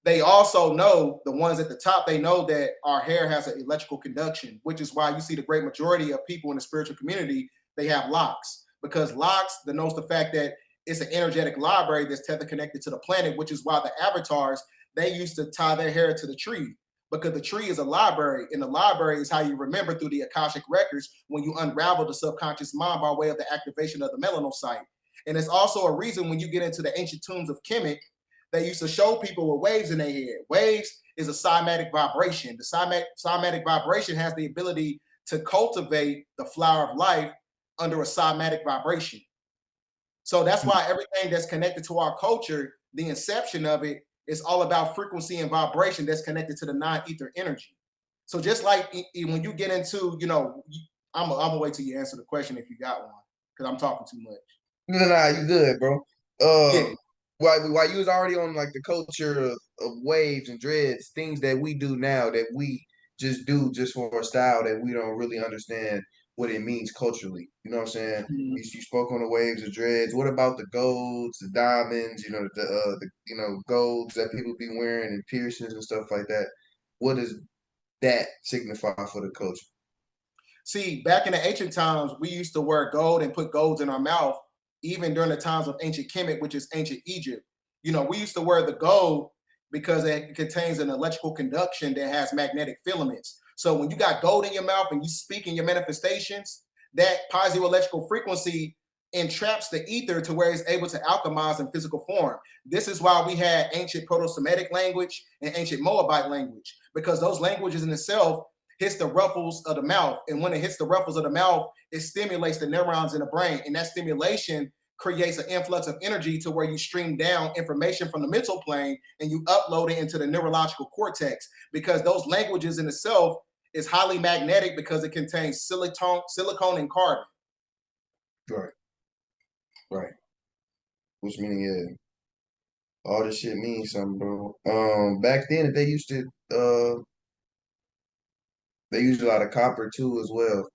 they also know, the ones at the top, they know that our hair has an electrical conduction, which is why you see the great majority of people in the spiritual community, they have locks, because locks denotes the fact that it's an energetic library that's tether connected to the planet, which is why the avatars, they used to tie their hair to the tree, because the tree is a library, and the library is how you remember through the Akashic records when you unravel the subconscious mind by way of the activation of the melanocyte. And it's also a reason when you get into the ancient tombs of Kemet, they used to show people with waves in their head. Waves is a cymatic vibration. The cymatic vibration has the ability to cultivate the flower of life under a cymatic vibration. So that's why everything that's connected to our culture, the inception of it, is all about frequency and vibration that's connected to the non-ether energy. So just like when you get into, I'm gonna wait till you answer the question if you got one, because I'm talking too much. Nah, you good, bro. Yeah. While you was already on like the culture of waves and dreads, things that we do now that we just do just for a style that we don't really understand what it means culturally. You know what I'm saying? You spoke on the waves of dreads. What about the golds, the diamonds? The golds that people be wearing and piercings and stuff like that. What does that signify for the culture? See, back in the ancient times, we used to wear gold and put golds in our mouth, even during the times of ancient Kemet, which is ancient Egypt. We used to wear the gold because it contains an electrical conduction that has magnetic filaments. So when you got gold in your mouth and you speak in your manifestations, that piezoelectrical frequency entraps the ether to where it's able to alchemize in physical form. This is why we had ancient Proto-Semitic language and ancient Moabite language, because those languages in itself hits the ruffles of the mouth. And when it hits the ruffles of the mouth, it stimulates the neurons in the brain. And that stimulation creates an influx of energy to where you stream down information from the mental plane and you upload it into the neurological cortex, because those languages in itself is highly magnetic because it contains silicone and carbon. Right. Right. Which meaning, yeah, all this shit means something, bro. Back then they used a lot of copper too as well.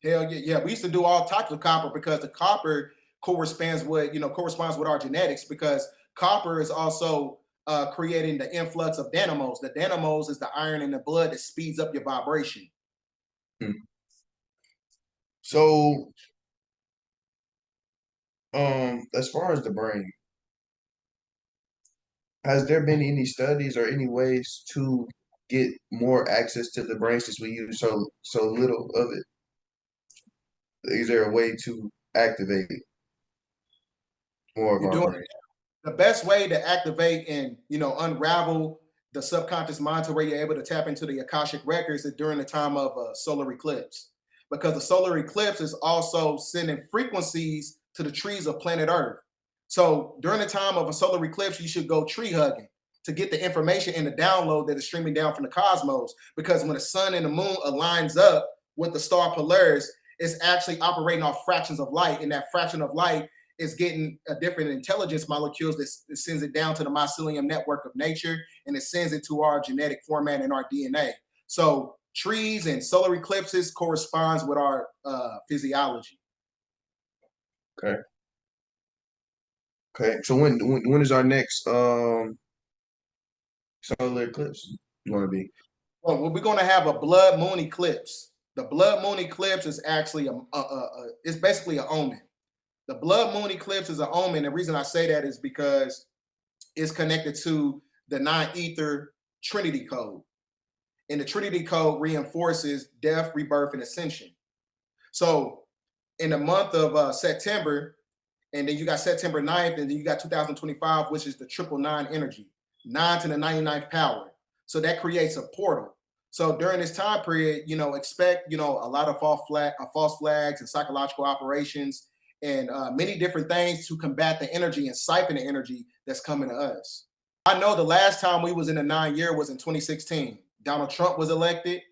Hell yeah, yeah. We used to do all types of copper because the copper corresponds with our genetics, because copper is also creating the influx of dynamos. The dynamos is the iron in the blood that speeds up your vibration. Hmm. So, as far as the brain, has there been any studies or any ways to get more access to the brain since we use so little of it? Is there a way to activate more of You're our doing brain? the best way to activate and unravel the subconscious mind to where you're able to tap into the Akashic records is during the time of a solar eclipse, because the solar eclipse is also sending frequencies to the trees of planet Earth. So during the time of a solar eclipse, you should go tree hugging to get the information and the download that is streaming down from the cosmos, because when the sun and the moon aligns up with the star Polaris, it's actually operating off fractions of light, and that fraction of light is getting a different intelligence molecules that sends it down to the mycelium network of nature, and it sends it to our genetic format and our DNA. So trees and solar eclipses corresponds with our physiology. Okay. Okay. So when is our next solar eclipse going to be? Well, we're going to have a blood moon eclipse. The blood moon eclipse is actually it's basically an omen. The blood moon eclipse is an omen. The reason I say that is because it's connected to the nine-ether Trinity code. And the Trinity code reinforces death, rebirth, and ascension. So in the month of September, and then you got September 9th, and then you got 2025, which is the 999 energy, 9 to the 99th power. So that creates a portal. So during this time period, expect, a lot of false flags and psychological operations, and many different things to combat the energy and siphon the energy that's coming to us. I know the last time we was in a 9 year was in 2016. Donald Trump was elected.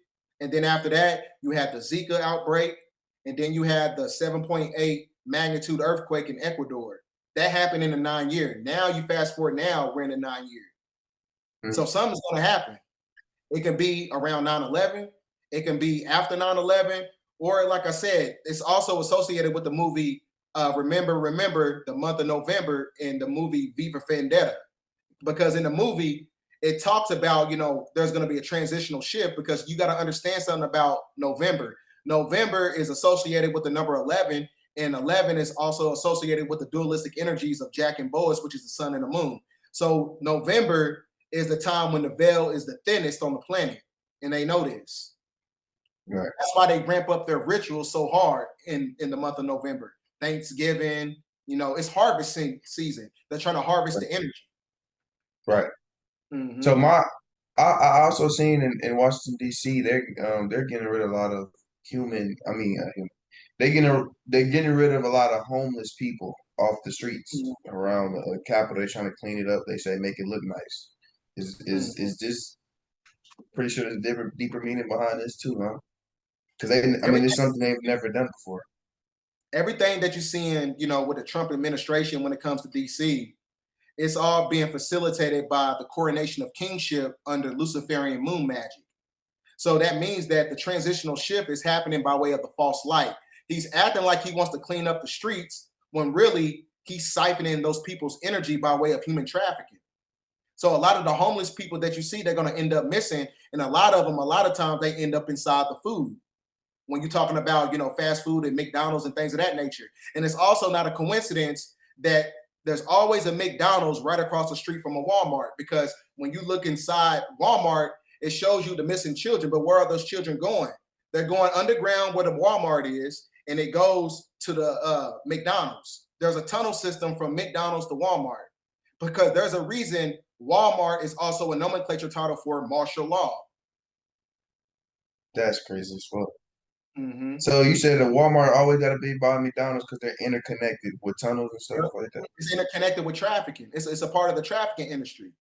And then after that, you had the Zika outbreak. And then you had the 7.8 magnitude earthquake in Ecuador. That happened in the 9 year. Now you fast forward, now we're in the 9 year. So something's going to happen. It can be around 9/11. It can be after 9/11. Or like I said, it's also associated with the movie Remember the month of November in the movie V for Vendetta. Because in the movie, it talks about, there's going to be a transitional shift, because you got to understand something about November. November is associated with the number 11, and 11 is also associated with the dualistic energies of Jack and Boaz, which is the sun and the moon. So November is the time when the veil is the thinnest on the planet, and they know this. Right. That's why they ramp up their rituals so hard in the month of November. Thanksgiving, it's harvesting season. They're trying to harvest the energy. Right. Mm-hmm. So I also seen in Washington D.C. they're getting rid of a lot of they're getting rid of a lot of homeless people off the streets around the Capitol. They're trying to clean it up. They say make it look nice. Is this pretty sure there's a deeper meaning behind this too, huh? Because it's something they've never done before. Everything that you see in, with the Trump administration when it comes to DC, it's all being facilitated by the coronation of kingship under Luciferian moon magic. So that means that the transitional shift is happening by way of the false light. He's acting like he wants to clean up the streets when really he's siphoning those people's energy by way of human trafficking. So a lot of the homeless people that you see, they're going to end up missing. And a lot of them, a lot of times they end up inside the food. When you're talking about, fast food and McDonald's and things of that nature. And it's also not a coincidence that there's always a McDonald's right across the street from a Walmart, because when you look inside Walmart, it shows you the missing children. But where are those children going? They're going underground where the Walmart is, and it goes to the McDonald's. There's a tunnel system from McDonald's to Walmart, because there's a reason Walmart is also a nomenclature title for martial law. That's crazy as well. Mm-hmm. So you said the Walmart always got to be by McDonald's because they're interconnected with tunnels and stuff like that. It's interconnected with trafficking. It's a part of the trafficking industry.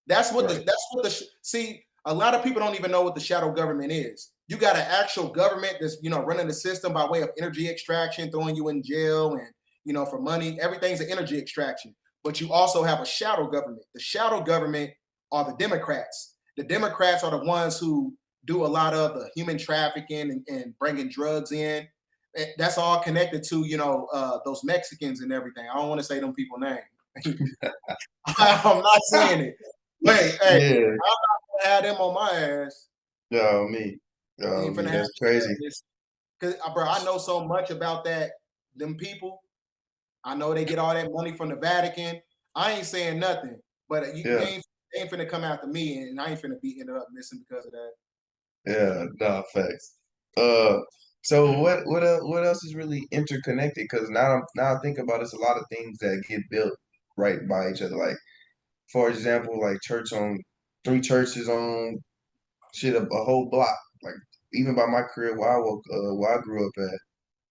That's what Right. see. A lot of people don't even know what the shadow government is. You got an actual government that's running the system by way of energy extraction, throwing you in jail, and for money. Everything's an energy extraction. But you also have a shadow government. The shadow government are the Democrats. The Democrats are the ones who do a lot of the human trafficking and bringing drugs in. That's all connected to those Mexicans and everything. I don't want to say them people name. I'm not saying it. Wait, hey, Yeah. I'm not gonna have them on my ass. Yo, me. I Yo, ain't me. finna have That's crazy. this. Cause bro, I know so much about them people. I know they get all that money from the Vatican. I ain't saying nothing, but Yeah. they ain't finna come after me, and I ain't finna be ended up missing because of that. Yeah. Nah, facts. Uh, so what else is really interconnected? Because now I think about it, it's a lot of things that get built right by each other. Like, for example, like church on three churches on shit a whole block. Like even by my career where I grew up at,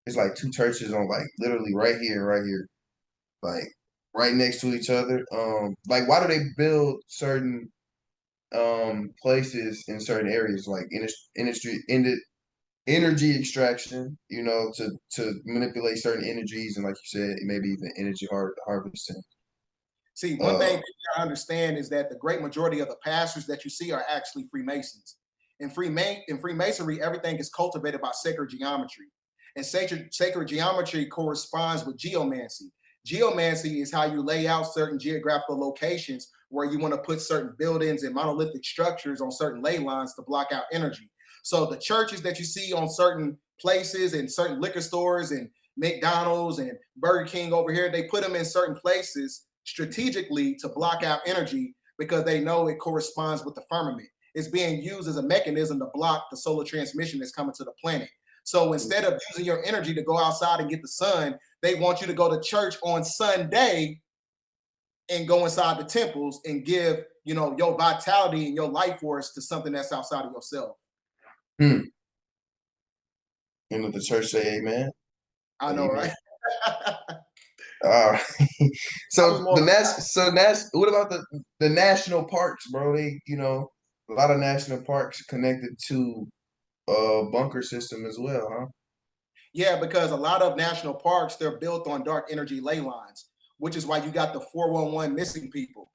it's like two churches on like literally right here, like right next to each other. Like why do they build certain places in certain areas like energy extraction, to manipulate certain energies and like you said, maybe even energy harvesting. See, one thing Uh, that you gotta understand is that the great majority of the pastors that you see are actually Freemasons. In Freemasonry, everything is cultivated by sacred geometry. And sacred geometry corresponds with geomancy. Geomancy is how you lay out certain geographical locations where you want to put certain buildings and monolithic structures on certain ley lines to block out energy. So the churches that you see on certain places and certain liquor stores and McDonald's and Burger King over here, they put them in certain places strategically to block out energy because they know it corresponds with the firmament. It's being used as a mechanism to block the solar transmission that's coming to the planet. So instead of using your energy to go outside and get the sun, they want you to go to church on Sunday and go inside the temples and give, your vitality and your life force to something that's outside of yourself. hmm. The church say amen. I know, Amen. right? Uh, I was so more what about the national parks, bro? They, a lot of national parks connected to bunker system as well, huh? Yeah, because a lot of national parks, they're built on dark energy ley lines, which is why you got the 411 missing people.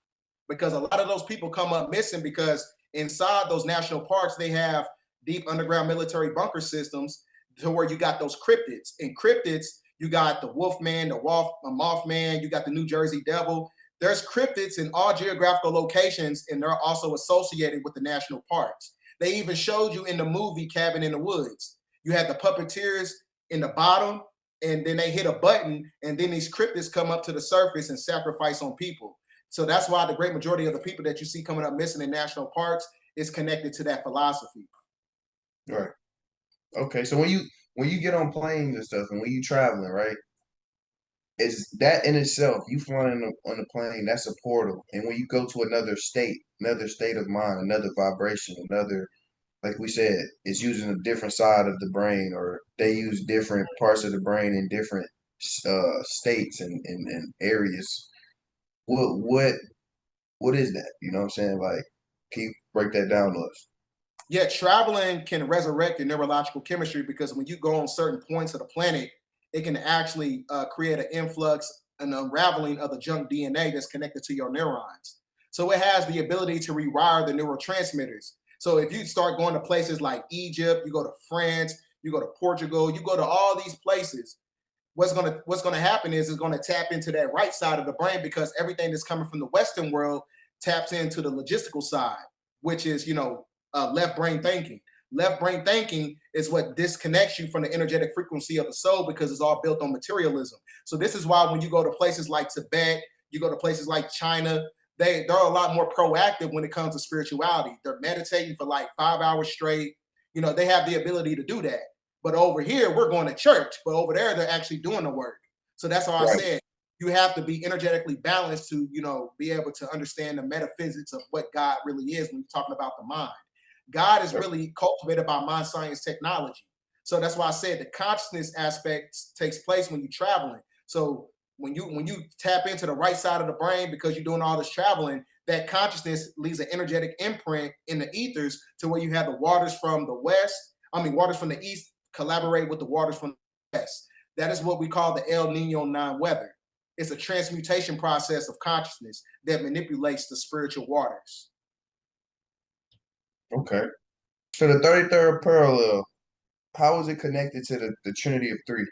Because a lot of those people come up missing because inside those national parks, they have deep underground military bunker systems to where you got those cryptids. In cryptids, you got the Wolfman, the Mothman, you got the New Jersey Devil. There's cryptids in all geographical locations, and they're also associated with the national parks. They even showed you in the movie Cabin in the Woods. You had the puppeteers in the bottom, and then they hit a button, and then these cryptids come up to the surface and sacrifice on people. So that's why the great majority of the people that you see coming up missing in national parks is connected to that philosophy. Right. Okay. So when you get on planes and stuff, and when you traveling, right? Is that in itself, you flying on the plane, that's a portal. And when you go to another state of mind, another vibration, another, like we said, it's using a different side of the brain, or they use different parts of the brain in different states and areas. What what is that? You know what I'm saying? Like, can you break that down to us? Yeah, traveling can resurrect your neurological chemistry because when you go on certain points of the planet, it can actually create an influx and unraveling of the junk DNA that's connected to your neurons. So it has the ability to rewire the neurotransmitters. So if you start going to places like Egypt, you go to France, you go to Portugal, you go to all these places, what's gonna happen is it's gonna tap into that right side of the brain because everything that's coming from the Western world taps into the logistical side, which is left brain thinking. Left brain thinking is what disconnects you from the energetic frequency of the soul because it's all built on materialism. So this is why when you go to places like Tibet, you go to places like China, they're a lot more proactive when it comes to spirituality. They're meditating for like 5 hours straight. They have the ability to do that. But over here, we're going to church. But over there, they're actually doing the work. So that's why I Right. said you have to be energetically balanced to, be able to understand the metaphysics of what God really is when you're talking about the mind. God is Right. really cultivated by mind science technology. So that's why I said the consciousness aspect takes place when you're traveling. So when you tap into the right side of the brain because you're doing all this traveling, that consciousness leaves an energetic imprint in the ethers to where you have the waters from the west, waters from the east collaborate with the waters from the west. That is what we call the El Nino non-weather. It's a transmutation process of consciousness that manipulates the spiritual waters. Okay. So the 33rd parallel, how is it connected to the Trinity of Three?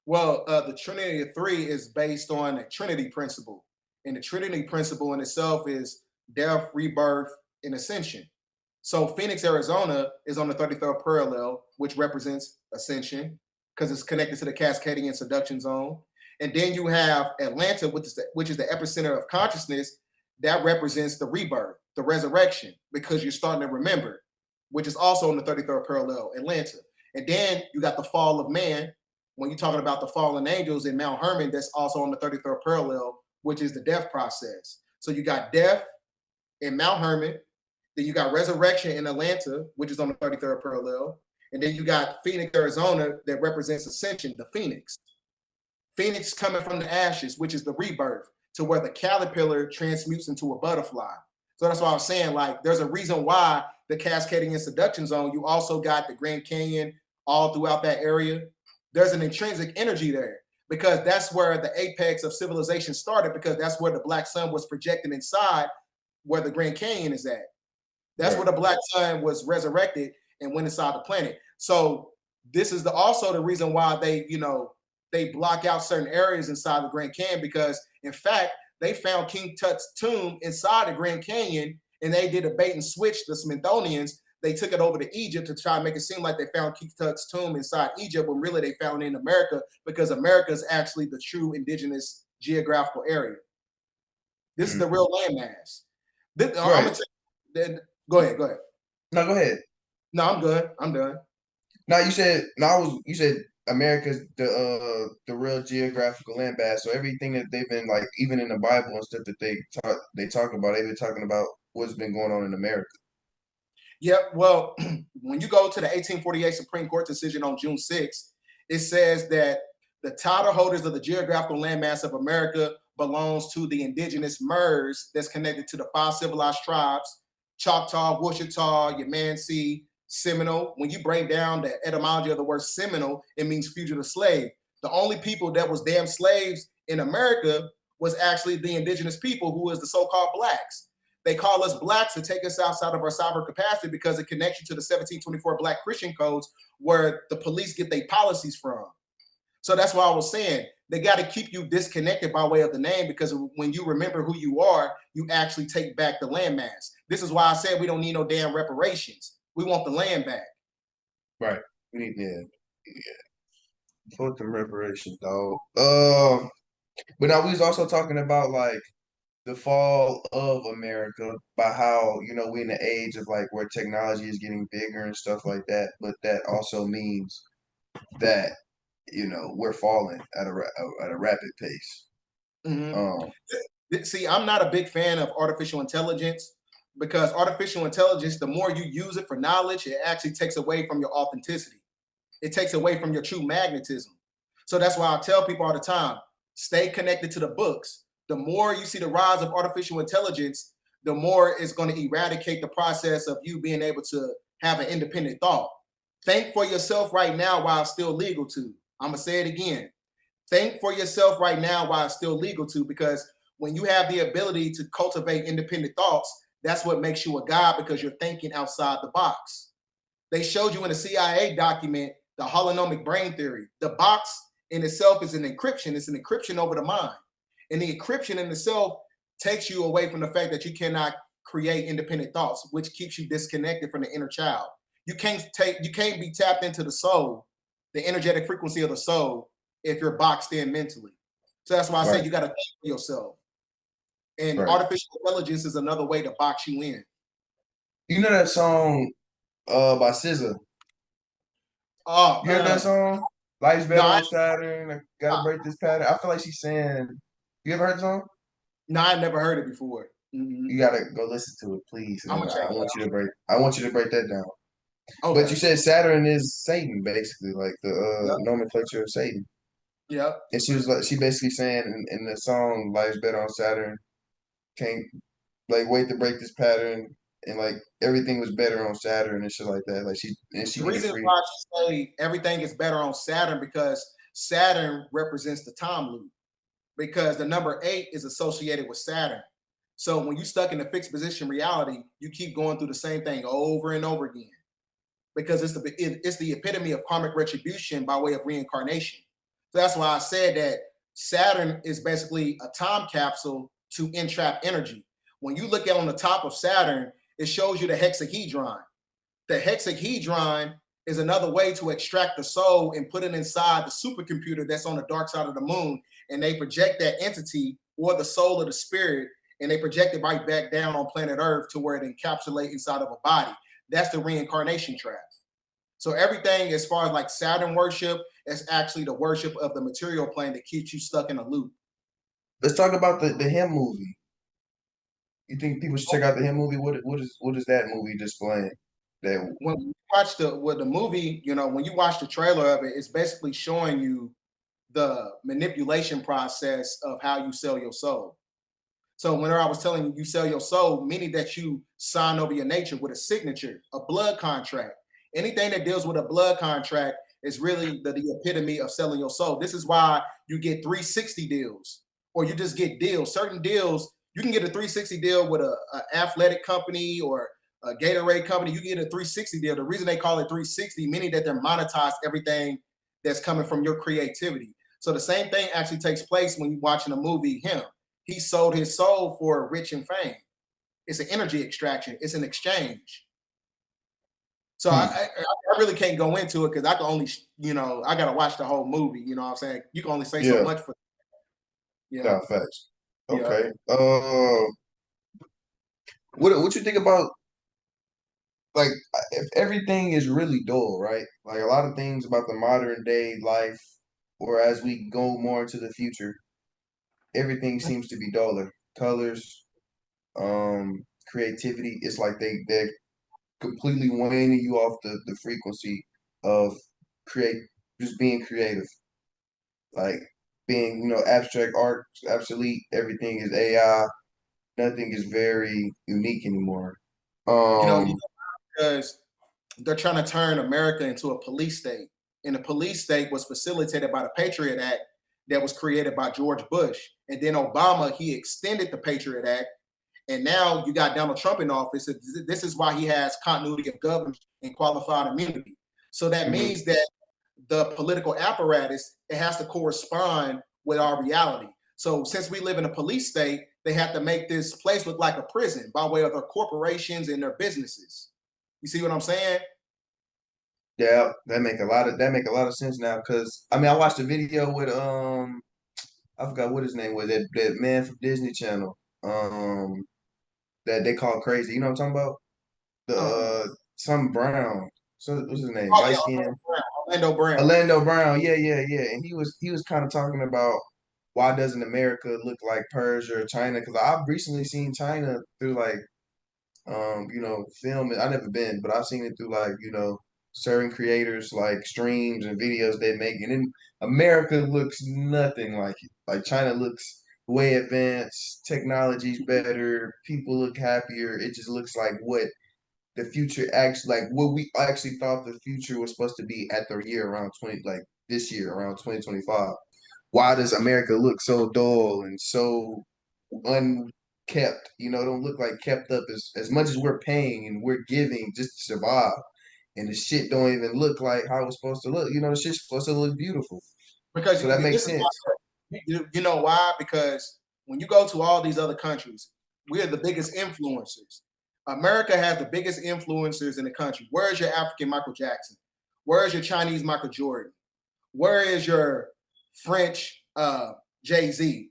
Well, the Trinity of Three is based on a Trinity principle. And the Trinity principle in itself is death, rebirth, and ascension. So Phoenix, Arizona is on the 33rd parallel, which represents ascension because it's connected to the Cascadian seduction zone. And then you have Atlanta, which is the epicenter of consciousness, that represents the rebirth, the resurrection, because you're starting to remember, which is also on the 33rd parallel, Atlanta. And then you got the fall of man. When you're talking about the fallen angels in Mount Hermon, that's also on the 33rd parallel, which is the death process. So you got death in Mount Hermon, then you got resurrection in Atlanta, which is on the 33rd parallel. And then you got Phoenix, Arizona, that represents ascension, the Phoenix. Phoenix coming from the ashes, which is the rebirth, to where the caterpillar transmutes into a butterfly. So that's why I'm saying, like, there's a reason why the Cascadian seduction zone, you also got the Grand Canyon all throughout that area. There's an intrinsic energy there because that's where the apex of civilization started, because that's where the black sun was projected inside where the Grand Canyon is at. That's where the black sun was resurrected and went inside the planet. So this is also the reason why they block out certain areas inside the Grand Canyon, because in fact, they found King Tut's tomb inside the Grand Canyon, and they did a bait and switch, the Smithsonians. They took it over to Egypt to try and make it seem like they found King Tut's tomb inside Egypt, when really they found it in America, because America is actually the true indigenous geographical area. This is the real landmass. I'm gonna go ahead. No, go ahead. No, I'm good. I'm done. No, you said America's the real geographical landmass. So everything that they've been, like, even in the Bible and stuff that they talk about, they've been talking about what's been going on in America. Yeah, well, when you go to the 1848 Supreme Court decision on June 6th, it says that the title holders of the geographical landmass of America belongs to the indigenous MERS that's connected to the 5 civilized tribes: Choctaw, Wichita, Yamansi, Seminole. When you break down the etymology of the word Seminole, it means fugitive slave. The only people that was damn slaves in America was actually the indigenous people, who is the so-called blacks. They call us blacks to take us outside of our sovereign capacity because it connects you to the 1724 Black Christian codes, where the police get their policies from. So that's why I was saying they got to keep you disconnected by way of the name, because when you remember who you are, you actually take back the landmass. This is why I said we don't need no damn reparations. We want the land back. Right. We need fuck them reparations, dog. But now we was also talking about, like, the fall of America, by how, we're in the age of, like, where technology is getting bigger and stuff like that. But that also means that, we're falling at a rapid pace. See, I'm not a big fan of artificial intelligence, because artificial intelligence, the more you use it for knowledge, it actually takes away from your authenticity. It takes away from your true magnetism. So that's why I tell people all the time, stay connected to the books. The more you see the rise of artificial intelligence, the more it's going to eradicate the process of you being able to have an independent thought. Think for yourself right now while it's still legal to. I'm going to say it again. Think for yourself right now while it's still legal to, because when you have the ability to cultivate independent thoughts, that's what makes you a god, because you're thinking outside the box. They showed you in a CIA document the holonomic brain theory. The box in itself is an encryption. It's an encryption over the mind. And the encryption in itself takes you away from the fact that you cannot create independent thoughts, which keeps you disconnected from the inner child. You can't be tapped into the soul, the energetic frequency of the soul, if you're boxed in mentally. So that's why I say you got to think for yourself. And artificial intelligence is another way to box you in. You know that song by SZA? Oh, you heard that song? Life's better on Saturn. I gotta break this pattern. I feel like she's saying. You ever heard the song? No, I've never heard it before. You gotta go listen to it, please. I want you to break that down. But you Okay. said Saturn is Satan, basically, like the Yep. nomenclature of Satan. Yep. And she was like, she basically saying in the song, "Life's better on Saturn." Can't like wait to break this pattern, and like everything was better on Saturn and shit like that. Like she The needed reason free. why I say everything is better on Saturn because Saturn represents the time loop. Because the number 8 is associated with Saturn. So when you're stuck in a fixed position reality, you keep going through the same thing over and over again because it's the epitome of karmic retribution by way of reincarnation. So that's why I said that Saturn is basically a time capsule to entrap energy. When you look at on the top of Saturn, it shows you the hexahedron. The hexahedron is another way to extract the soul and put it inside the supercomputer that's on the dark side of the moon. And they project that entity or the soul of the spirit, and they project it right back down on planet Earth to where it encapsulates inside of a body. That's the reincarnation trap. So everything as far as like Saturn worship is actually the worship of the material plane that keeps you stuck in a loop. Let's talk about the him movie. You think people should check out the him movie? What is that movie displaying? That When you watch the movie, you know, when you watch the trailer of it, it's basically showing you the manipulation process of how you sell your soul. So whenever I was telling you, you sell your soul, meaning that you sign over your nature with a signature, a blood contract. Anything that deals with a blood contract is really the epitome of selling your soul. This is why you get 360 deals, or you just get deals. Certain deals, you can get a 360 deal with a athletic company or a Gatorade company. You get a 360 deal. The reason they call it 360, meaning that they're monetized everything that's coming from your creativity. So the same thing actually takes place when you're watching a movie, him. He sold his soul for rich and fame. It's an energy extraction. It's an exchange. So hmm. I really can't go into it because I can only, you know, I got to watch the whole movie. You know what I'm saying? You can only say so Yeah, much for, yeah, no facts. yeah. Okay. What you think about like if everything is really dull, right? Like a lot of things about the modern day life, or as we go more into the future, everything seems to be duller. Colors, creativity. It's like they're completely waning you off the frequency of create just being creative. Like being, abstract art, obsolete. Everything is AI. Nothing is very unique anymore. You know, Um, because they're trying to turn America into a police state. And the police state was facilitated by the Patriot Act that was created by George Bush. And then Obama, he extended the Patriot Act. And now you got Donald Trump in office. This is why he has continuity of government and qualified immunity. So that mhm. means that the political apparatus, it has to correspond with our reality. So since we live in a police state, they have to make this place look like a prison by way of their corporations and their businesses. You see what I'm saying? Yeah, that make a lot of sense now. Because I mean, I watched a video with I forgot what his name was, that man from Disney Channel, that they call crazy. You know what I'm talking about? The Uh-uh. some Brown. So what's his name? Oh Light yeah, skin. Orlando Brown. Orlando Brown. Yeah, yeah, yeah. And he was kind of talking about why doesn't America look like Persia or China? Because I've recently seen China through like film. I never been, but I've seen it through like, certain creators like streams and videos they make. And then America looks nothing like it. Like China looks way advanced, technology's better, people look happier. It just looks like what the future actually, like what we actually thought the future was supposed to be at the year around 20, like this year around 2025. Why does America look so dull and so unkept? Don't look like kept up as much as we're paying and we're giving just to survive. And the shit don't even look like how it's supposed to look. The shit's supposed to look beautiful. Because So that makes this is sense. you know why? Because when you go to all these other countries, we are the biggest influencers. America has the biggest influencers in the country. Where is your African Michael Jackson? Where is your Chinese Michael Jordan? Where is your French Jay-Z?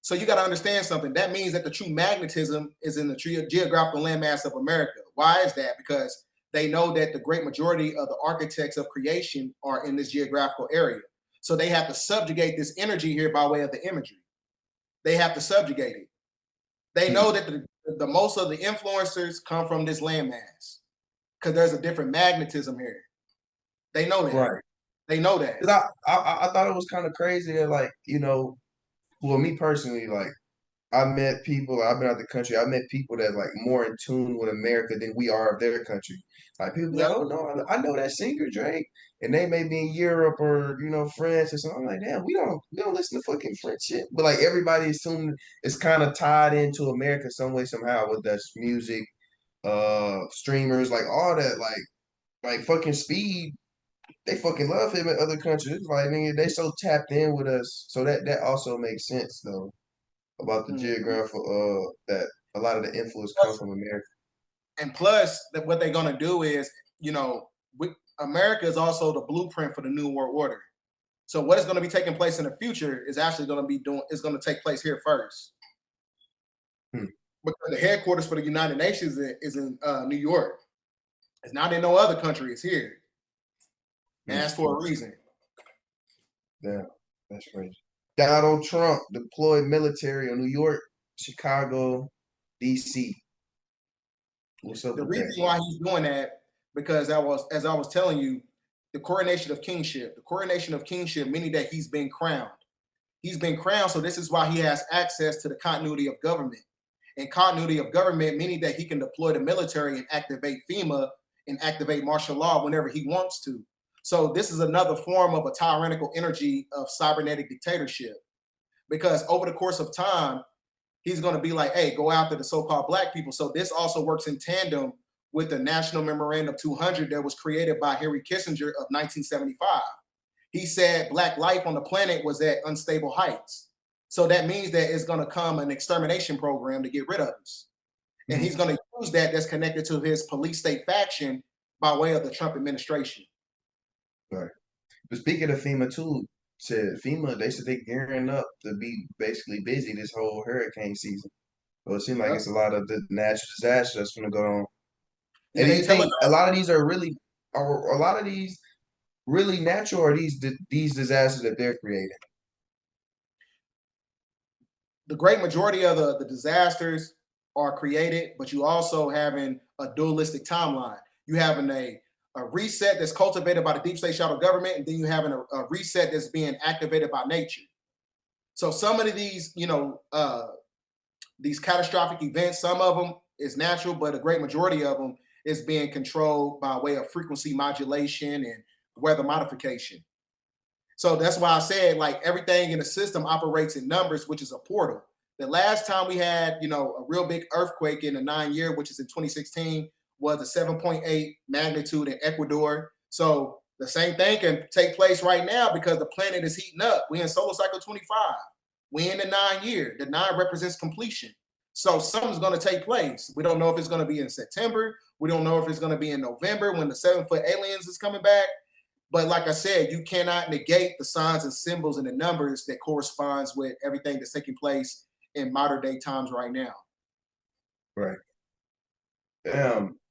So you got to understand something. That means that the true magnetism is in the geographical landmass of America. Why is that? Because they know that the great majority of the architects of creation are in this geographical area. So they have to subjugate this energy here by way of the imagery. They have to subjugate it. They Hmm. know that the most of the influencers come from this landmass. because there's a different magnetism here. They know that. Right. They know that. 'Cause I thought it was kind of crazy that, like, well, me personally, like, I met people. I've been out the country. I met people that like more in tune with America than we are of their country. Like people be Yep. like, "Oh no, I know that singer Drake," and they may be in Europe or France or something. I'm like, "Damn, we don't listen to fucking French shit." But like everybody assumes it's kind of tied into America some way somehow with that music, streamers, like all that, like fucking Speed. They fucking love him in other countries. It's like, nigga, they so tapped in with us. So that also makes sense though about the Mhm. geographical that a lot of the influence come Plus, from America. and plus, that what they're gonna do is, you know, America is also the blueprint for the New World Order. So what is going to be taking place in the future is actually going to be doing is going to take place here first, Hmm. because the headquarters for the United Nations is in New York. It's not in no other country. It's here, and Hmm. that's for a reason. Yeah, that's crazy. Donald Trump deployed military on New York, Chicago, DC. What's up The with reason that? why he's doing that, because that was, as I was telling you, the coronation of kingship. The coronation of kingship, meaning that he's been crowned. He's been crowned, so this is why he has access to the continuity of government. And continuity of government, meaning that he can deploy the military and activate FEMA and activate martial law whenever he wants to. So this is another form of a tyrannical energy of cybernetic dictatorship. Because over the course of time, he's going to be like, hey, go after the so-called black people. So this also works in tandem with the National Memorandum 200 that was created by Henry Kissinger of 1975. He said black life on the planet was at unstable heights. So that means that it's going to come an extermination program to get rid of us. And Mhm. he's going to use that that's connected to his police state faction by way of the Trump administration. Right. But speaking of FEMA too, said FEMA, they said they gearing up to be basically busy this whole hurricane season. So it seems like Yep. it's a lot of the natural disasters that's going to go on. And Yeah, do they you tell us. think a lot of these are really, are a lot of these really natural, or these disasters that they're creating? The great majority of the disasters are created, but you also having a dualistic timeline. You having a reset that's cultivated by the deep state shadow government, and then you having a reset that's being activated by nature. So some of these, these catastrophic events, some of them is natural, but a great majority of them is being controlled by way of frequency modulation and weather modification. So that's why I said like everything in the system operates in numbers, which is a portal. The last time we had, a real big earthquake in the 9 year, which is in 2016, was a 7.8 magnitude in Ecuador. So the same thing can take place right now because the planet is heating up. We're in solar cycle 25. We're in the 9 year. The 9 represents completion. So something's going to take place. We don't know if it's going to be in September. We don't know if it's going to be in November when the 7-foot aliens is coming back. But like I said, you cannot negate the signs and symbols and the numbers that corresponds with everything that's taking place in modern day times right now. Right.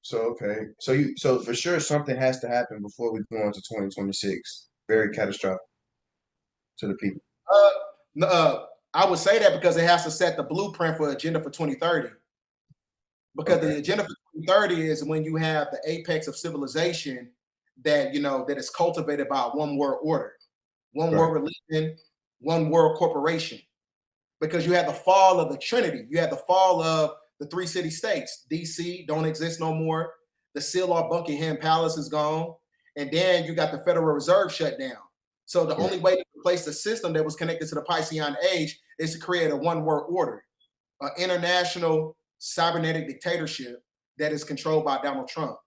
So okay. So for sure something has to happen before we go into 2026. Very catastrophic to the people. I would say that because it has to set the blueprint for agenda for 2030. Because Okay. the agenda for 2030 is when you have the apex of civilization that that is cultivated by one world order, one Right. world religion, one world corporation. Because you had the fall of the Trinity. You had the fall of the three city states. DC don't exist no more. The Seal off Buckingham Palace is gone. And then you got the Federal Reserve shut down. So the Right. only way to replace the system that was connected to the Piscean age is to create a one world order, an international cybernetic dictatorship that is controlled by Donald Trump.